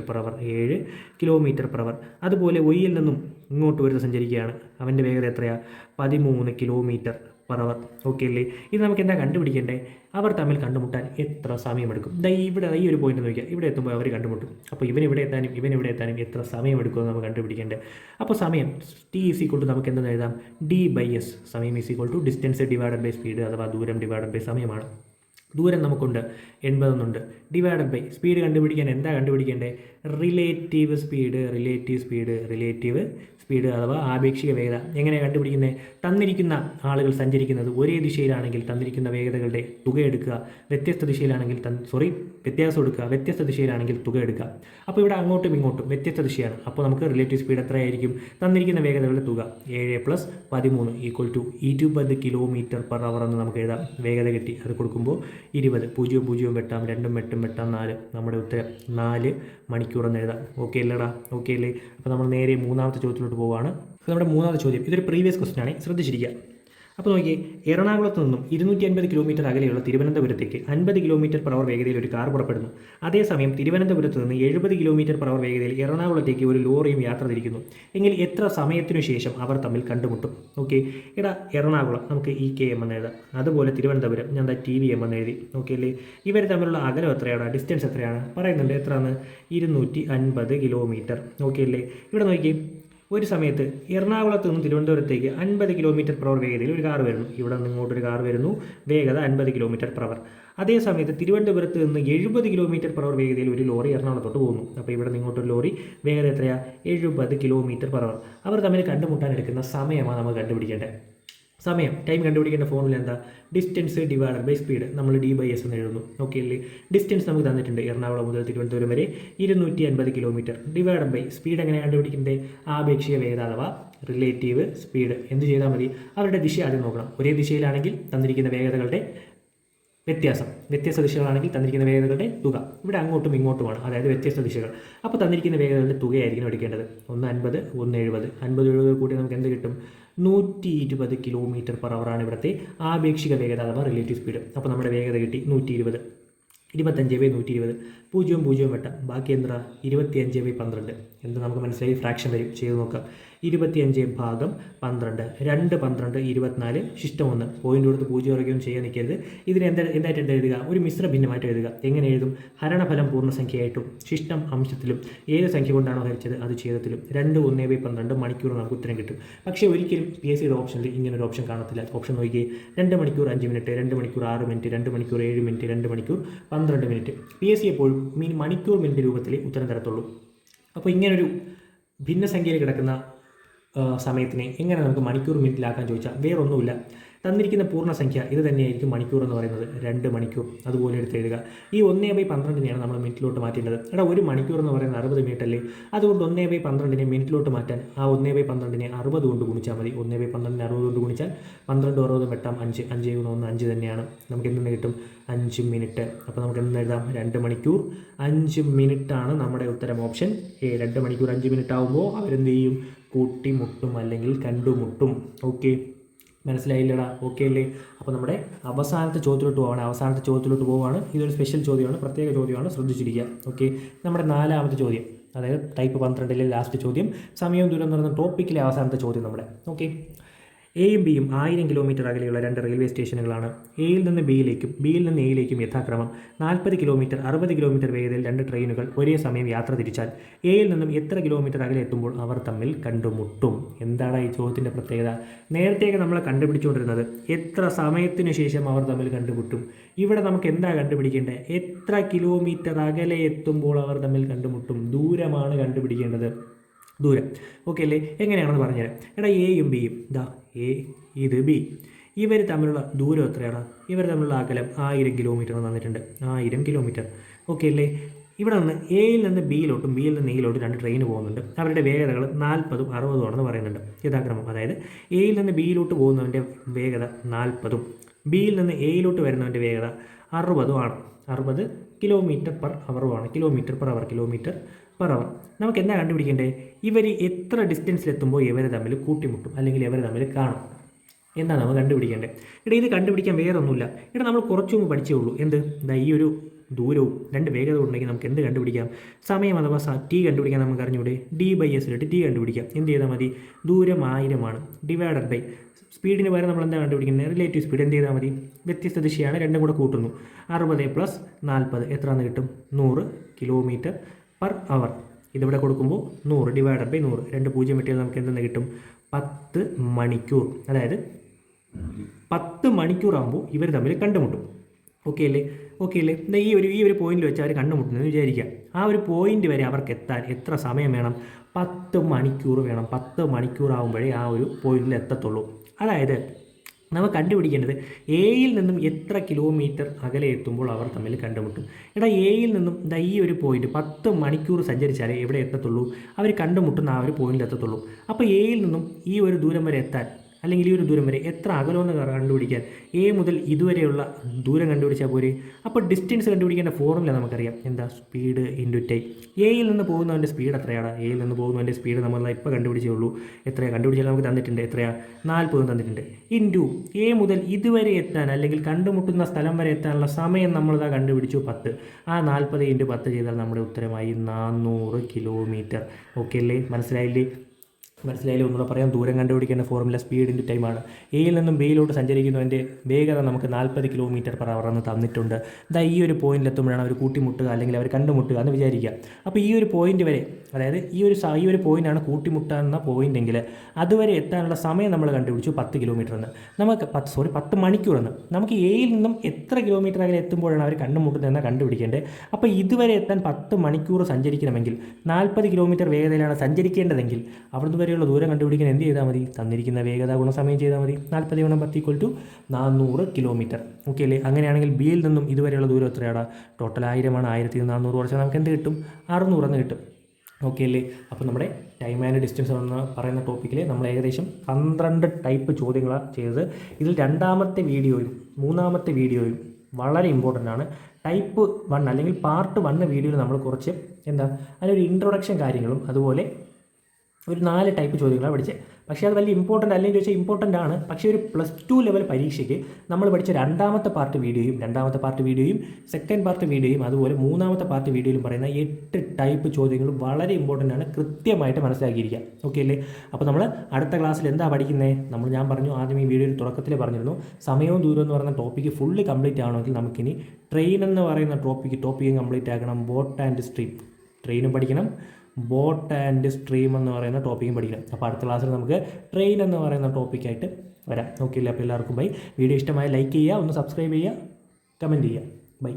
അതുപോലെ വൈയിൽ നിന്നും ഇങ്ങോട്ട് ഒരു സഞ്ചരിക്കുകയാണ്. അവൻ്റെ വേഗത എത്രയാണ്? 13 km/h. ഓക്കെ അല്ലേ? ഇത് നമുക്ക് എന്താ കണ്ടുപിടിക്കേണ്ടത്? അവർ തമ്മിൽ കണ്ടുമുട്ടാൻ എത്ര സമയമെടുക്കും? ഇവിടെ ഈ ഒരു പോയിന്റ് നോക്കിയാൽ ഇവിടെ എത്തുമ്പോൾ അവർ കണ്ടുമുട്ടും. അപ്പോൾ ഇവനിവിടെ എത്താനും എത്ര സമയമെടുക്കുമെന്ന് നമുക്ക് കണ്ടുപിടിക്കേണ്ടത്. അപ്പോൾ സമയം T = നമുക്ക് എന്തെന്ന് എഴുതാം? D/S. സമയം = ഡിസ്റ്റൻസ് ഡിവൈഡഡ് ബൈ സ്പീഡ് അഥവാ ദൂരം ഡിവൈഡഡ് ബൈ സമയമാണ്. ദൂരം നമുക്കുണ്ട് 80 എന്നുണ്ട്, ഡിവൈഡഡ് ബൈ സ്പീഡ് കണ്ടുപിടിക്കാൻ എന്താ കണ്ടുപിടിക്കേണ്ടത്? റിലേറ്റീവ് സ്പീഡ് അഥവാ ആപേക്ഷിക വേഗത. എങ്ങനെ കണ്ടുപിടിക്കുന്നത്? തന്നിരിക്കുന്ന ആളുകൾ സഞ്ചരിക്കുന്നത് ഒരേ ദിശയിലാണെങ്കിൽ തന്നിരിക്കുന്ന വേഗതകളുടെ തുക എടുക്കുക, വ്യത്യസ്ത ദിശയിലാണെങ്കിൽ വ്യത്യാസം എടുക്കുക, വ്യത്യസ്ത ദിശയിലാണെങ്കിൽ തുക എടുക്കുക. അപ്പോൾ ഇവിടെ അങ്ങോട്ടും ഇങ്ങോട്ടും വ്യത്യസ്ത ദിശയാണ്. അപ്പോൾ നമുക്ക് റിലേറ്റീവ് സ്പീഡ് എത്രയായിരിക്കും? തന്നിരിക്കുന്ന വേഗതകളുടെ തുക 7 + 13 = 20 km/h എന്ന് നമുക്ക് എഴുതാം. വേഗത കിട്ടി, അത് കൊടുക്കുമ്പോൾ 20 0 വെട്ടാം, 2 വെട്ടാം 4. നമ്മുടെ ഉത്തരം 4 മണിക്കൂർ എന്ന് എഴുതാം. ഓക്കെ അല്ലേ? അപ്പോൾ നമ്മൾ നേരെ മൂന്നാമത്തെ ചോദ്യത്തിലോട്ട് പോവുകയാണ്. അപ്പോൾ നമ്മുടെ മൂന്നാമത്തെ ചോദ്യം ഇതൊരു പ്രീവിയസ് ക്വസ്റ്റ്യൻ ആണ്, ശ്രദ്ധിച്ചിരിക്കുക. അപ്പോൾ നോക്കിയേ, എറണാകുളത്ത് നിന്നും 250 കിലോമീറ്റർ അകലെയുള്ള തിരുവനന്തപുരത്തേക്ക് 50 km/h വേഗതയിൽ ഒരു കാർ പുറപ്പെടുന്നു. അതേസമയം തിരുവനന്തപുരത്ത് നിന്ന് 70 km/h വേഗതയിൽ എറണാകുളത്തേക്ക് ഒരു ലോറിയും യാത്ര തിരിക്കുന്നു. എങ്കിൽ എത്ര സമയത്തിനു ശേഷം അവർ തമ്മിൽ കണ്ടുമുട്ടും? ഓക്കെ, എറണാകുളം നമുക്ക് EKM എന്ന് എഴുതാം. അതുപോലെ തിരുവനന്തപുരം ഞാൻ TVM എന്ന് എഴുതി. ഓക്കെ അല്ലേ? ഇവർ തമ്മിലുള്ള അകലം എത്രയാണ്? ഡിസ്റ്റൻസ് എത്രയാണ് പറയുന്നുണ്ട്? എത്രയാണ്? 250 km. ഓക്കെ അല്ലേ? ഇവിടെ നോക്കിയേ, ഒരു സമയത്ത് എറണാകുളത്ത് നിന്ന് തിരുവനന്തപുരത്തേക്ക് 50 km/h വേഗതയിൽ ഒരു കാർ വരുന്നു. ഇവിടെ നിന്ന് ഇങ്ങോട്ടൊരു കാർ വരുന്നു, വേഗത 50 km/h. അതേ സമയത്ത് തിരുവനന്തപുരത്ത് നിന്ന് 70 km/h വേഗതയിൽ ഒരു ലോറി എറണാകുളത്തോട്ട് പോകുന്നു. അപ്പോൾ ഇവിടെ നിന്ന് ഇങ്ങോട്ടൊരു ലോറി, വേഗത എത്രയാണ്? 70 km/h. അവർ തമ്മിൽ കണ്ടുമുട്ടാൻ എടുക്കുന്ന സമയമാണ് നമ്മൾ കണ്ടുപിടിക്കേണ്ടത്. ടൈം കണ്ടുപിടിക്കേണ്ട ഫോർമുല എന്താ? Distance divided by speed. നമ്മൾ D/S എന്ന് എഴുതുന്നു. ഓക്കെ അല്ലേ? ഡിസ്റ്റൻസ് നമുക്ക് തന്നിട്ടുണ്ട്, എറണാകുളം മുതൽ തിരുവനന്തപുരം വരെ 250 km. ഡിവൈഡഡ് ബൈ സ്പീഡ് എങ്ങനെ കണ്ടുപിടിക്കേണ്ടത്? ആപേക്ഷിക വേഗത അഥവാ റിലേറ്റീവ് സ്പീഡ്. എന്ത് ചെയ്താൽ മതി? അവരുടെ ദിശ ആദ്യം നോക്കണം. ഒരേ ദിശയിലാണെങ്കിൽ തന്നിരിക്കുന്ന വേഗതകളുടെ വ്യത്യസ്ത ദിശകളാണെങ്കിൽ തന്നിരിക്കുന്ന വേഗതകളുടെ തുക. ഇവിടെ അങ്ങോട്ടും ഇങ്ങോട്ടുമാണ്, അതായത് വ്യത്യസ്ത ദിശകൾ. അപ്പോൾ തന്നിരിക്കുന്ന വേഗതകളുടെ തുകയായിരിക്കും എടുക്കേണ്ടത്. 150 170 50 കൂടി നമുക്ക് എന്ത് കിട്ടും? 120 km/h ആണ് ഇവിടുത്തെ ആപേക്ഷിക വേഗത അഥവാ റിലേറ്റീവ് സ്പീഡ്. അപ്പോൾ നമ്മുടെ വേഗത കിട്ടി 120. 25/120 0 വെട്ടാം. ബാക്കി എന്താ? 25/12. എന്ത് നമുക്ക് മനസ്സിലായി? ഫ്രാക്ഷൻ വരും, ചെയ്ത് നോക്കാം. 25/12 2 12 24 ശിഷ്ടം 1. പോയിന്റ് കൊടുത്ത് 0 ഇറക്കുകയും ചെയ്യാൻ നിൽക്കരുത്. ഇതിന് എന്തായിട്ട് എഴുതുക? ഒരു മിശ്ര ഭിന്നമായിട്ട് എഴുതുക. എങ്ങനെ എഴുതും? ഹരണഫലം പൂർണ്ണസംഖ്യയായിട്ടും ശിഷ്ടം അംശത്തിലും ഏത് സംഖ്യ കൊണ്ടാണോ ഹരിച്ചത് അത് ഛേദത്തിലും. 2 1/12 മണിക്കൂർ നമുക്ക് ഉത്തരം കിട്ടും. പക്ഷേ ഒരിക്കലും PSCയുടെ ഓപ്ഷനിൽ ഇങ്ങനൊരു ഓപ്ഷൻ കാണത്തില്ല. ഓപ്ഷൻ നോക്കിയേ, 2 മണിക്കൂർ 5 മിനിറ്റ്, 2 മണിക്കൂർ 6 മിനിറ്റ്, 2 മണിക്കൂർ 7 മിനിറ്റ്, 2 മണിക്കൂർ 12 മിനിറ്റ്. PSC എപ്പോഴും മണിക്കൂർ മിനിറ്റ് രൂപത്തിൽ ഉത്തരം തരത്തുള്ളൂ. അപ്പോൾ ഇങ്ങനൊരു ഭിന്നസംഖ്യയിൽ കിടക്കുന്ന സമയത്തിനെ എങ്ങനെ നമുക്ക് മണിക്കൂർ മിനിറ്റിലാക്കാൻ ചോദിച്ചാൽ വേറൊന്നുമില്ല. തന്നിരിക്കുന്ന പൂർണ്ണസംഖ്യ ഇത് തന്നെയായിരിക്കും മണിക്കൂർ എന്ന് പറയുന്നത്, 2 മണിക്കൂർ. അതുപോലെ എടുത്ത് എഴുതുക. ഈ 1/12 നമ്മൾ മിനിറ്റിലോട്ട് മാറ്റേണ്ടത്. ഒരു മണിക്കൂർ എന്ന് പറയുന്നത് 60 മിനിറ്റ് അല്ലേ? അതുകൊണ്ട് 1/12 മിനിറ്റിലോട്ട് മാറ്റാൻ ആ 1/12 60 കൊണ്ട് ഗുണിച്ചാൽ മതി. 1/12 60 കൊണ്ട് ഗുണിച്ചാൽ 12 60 വെട്ടാം 5 5 1 5 തന്നെയാണ്. നമുക്ക് എന്തെന്ന് കിട്ടും? 5 മിനിറ്റ്. അപ്പോൾ നമുക്ക് എന്തെന്ന് എഴുതാം? 2 മണിക്കൂർ 5 മിനിറ്റാണ് നമ്മുടെ ഉത്തരം. Option A. 2 മണിക്കൂർ 5 മിനിറ്റ് ആകുമ്പോൾ അവരെന്ത് ചെയ്യും? കൂട്ടിമുട്ടും അല്ലെങ്കിൽ കണ്ടുമുട്ടും. ഓക്കെ, മനസ്സിലായില്ലടാ? ഓക്കെ അല്ലേ? അപ്പോൾ നമ്മുടെ അവസാനത്തെ ചോദ്യത്തിലോട്ട് പോവുകയാണ്. ഇതൊരു സ്പെഷ്യൽ ചോദ്യമാണ്, പ്രത്യേക ചോദ്യമാണ്, ശ്രദ്ധിച്ചിരിക്കുക. ഓക്കെ, നമ്മുടെ 4ാമത്തെ ചോദ്യം, അതായത് ടൈപ്പ് 12ലെ ലാസ്റ്റ് ചോദ്യം, സമയവും ദൂരം എന്ന് പറയുന്ന ടോപ്പിക്കിലെ അവസാനത്തെ ചോദ്യം നമ്മുടെ. ഓക്കെ, എയും ബിയും 1000 കിലോമീറ്റർ അകലെയുള്ള 2 റെയിൽവേ സ്റ്റേഷനുകളാണ്. എയിൽ നിന്ന് ബിയിലേക്കും ബിയിൽ നിന്ന് എയിലേക്കും യഥാക്രമം 40 കിലോമീറ്റർ 60 കിലോമീറ്റർ വേഗതയിൽ 2 ട്രെയിനുകൾ ഒരേ സമയം യാത്ര തിരിച്ചാൽ എയിൽ നിന്നും എത്ര കിലോമീറ്റർ അകലെ എത്തുമ്പോൾ അവർ തമ്മിൽ കണ്ടുമുട്ടും? എന്താണ് ഈ ചോദ്യത്തിൻ്റെ പ്രത്യേകത? നേരത്തെയൊക്കെ നമ്മൾ കണ്ടുപിടിച്ചുകൊണ്ടിരുന്നത് എത്ര സമയത്തിന് ശേഷം അവർ തമ്മിൽ കണ്ടുമുട്ടും. ഇവിടെ നമുക്ക് എന്താ കണ്ടുപിടിക്കേണ്ടത്? എത്ര കിലോമീറ്റർ അകലെ എത്തുമ്പോൾ അവർ തമ്മിൽ കണ്ടുമുട്ടും. ദൂരമാണ് കണ്ടുപിടിക്കേണ്ടത്, ദൂരം. ഓക്കെ അല്ലേ? എങ്ങനെയാണെന്ന് പറഞ്ഞുതരാം. എടാ, എയും ബിയും, എ ഇത് ബി, ഇവർ തമ്മിലുള്ള ദൂരം എത്രയാണ്? ഇവർ തമ്മിലുള്ള അകലം 1000 കിലോമീറ്റർ തന്നിട്ടുണ്ട്. 1000 കിലോമീറ്റർ. ഓക്കെ അല്ലേ? ഇവിടെ നിന്ന് എയിൽ നിന്ന് ബിയിലോട്ടും ബിയിൽ നിന്ന് എയിലോട്ടും 2 ട്രെയിൻ പോകുന്നുണ്ട്. അവരുടെ വേഗതകൾ 40ഉം 60ഉം ആണെന്ന് പറയുന്നുണ്ട് യഥാക്രമം. അതായത് എയിൽ നിന്ന് ബിയിലോട്ട് പോകുന്നവൻ്റെ വേഗത 40ഉം ബിയിൽ നിന്ന് എയിലോട്ട് വരുന്നവൻ്റെ വേഗത 60ഉം ആണ്. 60 കിലോമീറ്റർ പെർ അവറുമാണ്. Kilometre per hour. നമുക്ക് എന്താ കണ്ടുപിടിക്കേണ്ടത്? ഇവർ എത്ര ഡിസ്റ്റൻസിലെത്തുമ്പോൾ ഇവർ തമ്മിൽ കൂട്ടിമുട്ടും അല്ലെങ്കിൽ ഇവർ തമ്മിൽ കാണും എന്നാണ് നമ്മൾ കണ്ടുപിടിക്കേണ്ടത്. ഇത് കണ്ടുപിടിക്കാൻ വേറെ ഒന്നുമില്ല. നമ്മൾ കുറച്ചു മുമ്പ് പഠിച്ചേ ഉള്ളൂ. എന്ത്? ഈ ഒരു ദൂരവും 2 വേഗത ഉണ്ടെങ്കിൽ നമുക്ക് എന്ത് കണ്ടുപിടിക്കാം? സമയം അഥവാ ടി കണ്ടുപിടിക്കാൻ നമുക്ക് അറിഞ്ഞൂടെ? D/S ടി കണ്ടുപിടിക്കാം. എന്ത് ചെയ്താൽ മതി? ദൂരം 1000 ഡിവൈഡഡ് ബൈ സ്പീഡിന് പകരം നമ്മൾ എന്താ കണ്ടുപിടിക്കുന്നത്? Relative speed. എന്ത് ചെയ്താൽ മതി? വ്യത്യസ്ത ദിശയാണ്, രണ്ടും കൂടെ കൂട്ടുന്നു. 60 + 40 എത്രയാണെന്ന് കിട്ടും? 100 കിലോമീറ്റർ പെർ അവർ. ഇതിവിടെ കൊടുക്കുമ്പോൾ 100 ഡിവൈഡഡ് ബൈ 100, 2 0 വെട്ടിയാൽ നമുക്ക് എന്തെന്ന് കിട്ടും? 10 മണിക്കൂർ. അതായത് 10 മണിക്കൂറാകുമ്പോൾ ഇവർ തമ്മിൽ കണ്ടുമുട്ടും. ഓക്കെ അല്ലേ? ഈ ഒരു പോയിന്റിൽ വെച്ച് അവർ കണ്ടുമുട്ടുന്നതെന്ന് വിചാരിക്കുക. ആ ഒരു പോയിന്റ് വരെ അവർക്ക് എത്താൻ എത്ര സമയം വേണം? 10 മണിക്കൂർ വേണം. 10 മണിക്കൂറാകുമ്പോഴേ ആ ഒരു പോയിന്റിൽ എത്തത്തുള്ളൂ. അതായത് നമ്മൾ കണ്ടുപിടിക്കേണ്ടത് എയിൽ നിന്നും എത്ര കിലോമീറ്റർ അകലെ എത്തുമ്പോൾ അവർ തമ്മിൽ കണ്ടുമുട്ടും. എയിൽ നിന്നും ഈ ഒരു പോയിന്റ് 10 മണിക്കൂർ സഞ്ചരിച്ചാലേ എവിടെ എത്തത്തുള്ളൂ? അവർ കണ്ടുമുട്ടുന്ന ആ ഒരു പോയിന്റിൽ എത്തത്തുള്ളൂ. അപ്പോൾ എയിൽ നിന്നും ഈ ഒരു ദൂരം വരെ എത്താൻ, അല്ലെങ്കിൽ ഈ ഒരു ദൂരം വരെ എത്ര അകലമെന്ന് കണ്ടുപിടിക്കാൻ എ മുതൽ ഇതുവരെയുള്ള ദൂരം കണ്ടുപിടിച്ചാൽ പോരെ. അപ്പോൾ ഡിസ്റ്റൻസ് കണ്ടുപിടിക്കേണ്ട ഫോർമുല നമുക്കറിയാം. എന്താ? Speed into time. എയിൽ നിന്ന് പോകുന്നവൻ്റെ സ്പീഡ് എത്രയാണ്? എയിൽ നിന്ന് പോകുന്നവൻ്റെ സ്പീഡ് നമ്മൾ ഇപ്പോൾ കണ്ടുപിടിച്ചേ ഉള്ളൂ. എത്രയാണ് കണ്ടുപിടിച്ചാൽ നമുക്ക് തന്നിട്ടുണ്ട്? എത്രയാണ്? 40 തന്നിട്ടുണ്ട്. ഇൻറ്റു എ മുതൽ ഇതുവരെ എത്താൻ, അല്ലെങ്കിൽ കണ്ടുമുട്ടുന്ന സ്ഥലം വരെ എത്താനുള്ള സമയം നമ്മളിതാ കണ്ടുപിടിച്ചു 10. ആ 40 × 10 ചെയ്താൽ നമ്മുടെ ഉത്തരമായി 400 കിലോമീറ്റർ. ഓക്കെ അല്ലേ? മനസ്സിലായില്ലേ? ഒന്നുകൂടെ പറയാം. ദൂരം കണ്ടുപിടിക്കേണ്ട ഫോർമുല സ്പീഡ് ഇൻറ്റു ടൈമാണ്. എയിൽ നിന്നും ബിയിലോട്ട് സഞ്ചരിക്കുന്നതിൻ്റെ വേഗത നമുക്ക് 40 km/h എന്ന് തന്നിട്ടുണ്ട്. ഈ ഒരു പോയിന്റിൽ എത്തുമ്പോഴാണ് അവർ കൂട്ടിമുട്ടുക അല്ലെങ്കിൽ അവർ കണ്ടുമുട്ടുക എന്ന് വിചാരിക്കുക. അപ്പോൾ ഈ ഒരു പോയിന്റ് വരെ, അതായത് ഈ ഒരു പോയിന്റാണ് കൂട്ടിമുട്ടാവുന്ന പോയിന്റ് എങ്കിൽ അതുവരെ എത്താനുള്ള സമയം നമ്മൾ കണ്ടുപിടിച്ചു 10 കിലോമീറ്റർ എന്ന്. നമുക്ക് 10 മണിക്കൂർ എന്ന്. നമുക്ക് എയിൽ നിന്നും എത്ര കിലോമീറ്റർ അകലെ എത്തുമ്പോഴാണ് അവർ കണ്ടുമുട്ടുന്നതെന്ന് കണ്ടുപിടിക്കേണ്ടത്. അപ്പോൾ ഇതുവരെ എത്താൻ 10 മണിക്കൂർ സഞ്ചരിക്കണമെങ്കിൽ 40 കിലോമീറ്റർ വേഗതയിലാണ് സഞ്ചരിക്കേണ്ടതെങ്കിൽ അവിടുന്ന് വരെയുള്ള ദൂരം കണ്ടുപിടിക്കാൻ എന്ത് ചെയ്താൽ മതി? തന്നിരിക്കുന്ന വേഗത ഗുണസമയം ചെയ്താൽ മതി. 40 × 10 = 400 കിലോമീറ്റർ. ഓക്കെ അല്ലേ? അങ്ങനെയാണെങ്കിൽ ബിയിൽ നിന്നും ഇതുവരെയുള്ള ദൂരം എത്രയാണ്? ടോട്ടൽ 1000 ആണ്. 1400 കുറച്ചാൽ നമുക്ക് എന്ത് കിട്ടും? 600 എന്ന് കിട്ടും. ഓക്കെ അല്ലേ? അപ്പോൾ നമ്മുടെ ടൈം ആൻഡ് ഡിസ്റ്റൻസ് എന്ന് പറയുന്ന ടോപ്പിക്കിൽ നമ്മൾ ഏകദേശം 12 ടൈപ്പ് ചോദ്യങ്ങളാണ് ചെയ്തത്. ഇതിൽ 2ാമത്തെ വീഡിയോയും 3ാമത്തെ വീഡിയോയും വളരെ ഇമ്പോർട്ടൻ്റ് ആണ്. ടൈപ്പ് 1 അല്ലെങ്കിൽ പാർട്ട് 1 വീഡിയോയിൽ നമ്മൾ കുറച്ച് അതിനൊരു ഇൻട്രൊഡക്ഷൻ കാര്യങ്ങളും അതുപോലെ ഒരു 4 ടൈപ്പ് ചോദ്യങ്ങളാണ് പഠിച്ചത്. പക്ഷേ അത് വലിയ ഇമ്പോർട്ടൻ്റ് അല്ലെങ്കിൽ ചോദിച്ചാൽ ഇമ്പോർട്ടൻ്റ് ആണ്. പക്ഷേ ഒരു +2 ലെവൽ പരീക്ഷയ്ക്ക് നമ്മൾ പഠിച്ച 2ാമത്തെ പാർട്ട് വീഡിയോയും സെക്കൻഡ് പാർട്ട് വീഡിയോയും അതുപോലെ 3ാമത്തെ പാർട്ട് വീഡിയോയിലും പറയുന്ന 8 ടൈപ്പ് ചോദ്യങ്ങൾ വളരെ ഇമ്പോർട്ടൻ്റ് ആണ്. കൃത്യമായിട്ട് മനസ്സിലാക്കിയിരിക്കുക. ഓക്കെ അല്ലേ? അപ്പോൾ നമ്മൾ അടുത്ത ക്ലാസ്സിൽ എന്താ പഠിക്കുന്നത്? ഞാൻ പറഞ്ഞു ആദ്യം ഈ വീഡിയോയിൽ തുടക്കത്തിൽ പറഞ്ഞിരുന്നു, സമയവും ദൂരവും എന്ന് പറയുന്ന ടോപ്പിക്ക് ഫുള്ള് കംപ്ലീറ്റ് ആവണമെങ്കിൽ നമുക്കിനി ട്രെയിൻ എന്ന് പറയുന്ന ടോപ്പിക്കും കംപ്ലീറ്റ് ആക്കണം. ബോട്ട് ആൻഡ് സ്ട്രീം ട്രെയിനും പഠിക്കണം, ബോട്ട് ആൻഡ് സ്ട്രീം എന്ന് പറയുന്ന ടോപ്പിക്കും പഠിക്കണം. അപ്പോൾ അടുത്ത ക്ലാസ്സിൽ നമുക്ക് ട്രെയിൻ എന്ന് പറയുന്ന ടോപ്പിക്കായിട്ട് വരാം. ഓക്കെ അല്ലേ? അപ്പോൾ എല്ലാവർക്കും ബൈ. വീഡിയോ ഇഷ്ടമായ ലൈക്ക് ചെയ്യുക, ഒന്ന് സബ്സ്ക്രൈബ് ചെയ്യുക, കമൻറ്റ് ചെയ്യുക. ബൈ.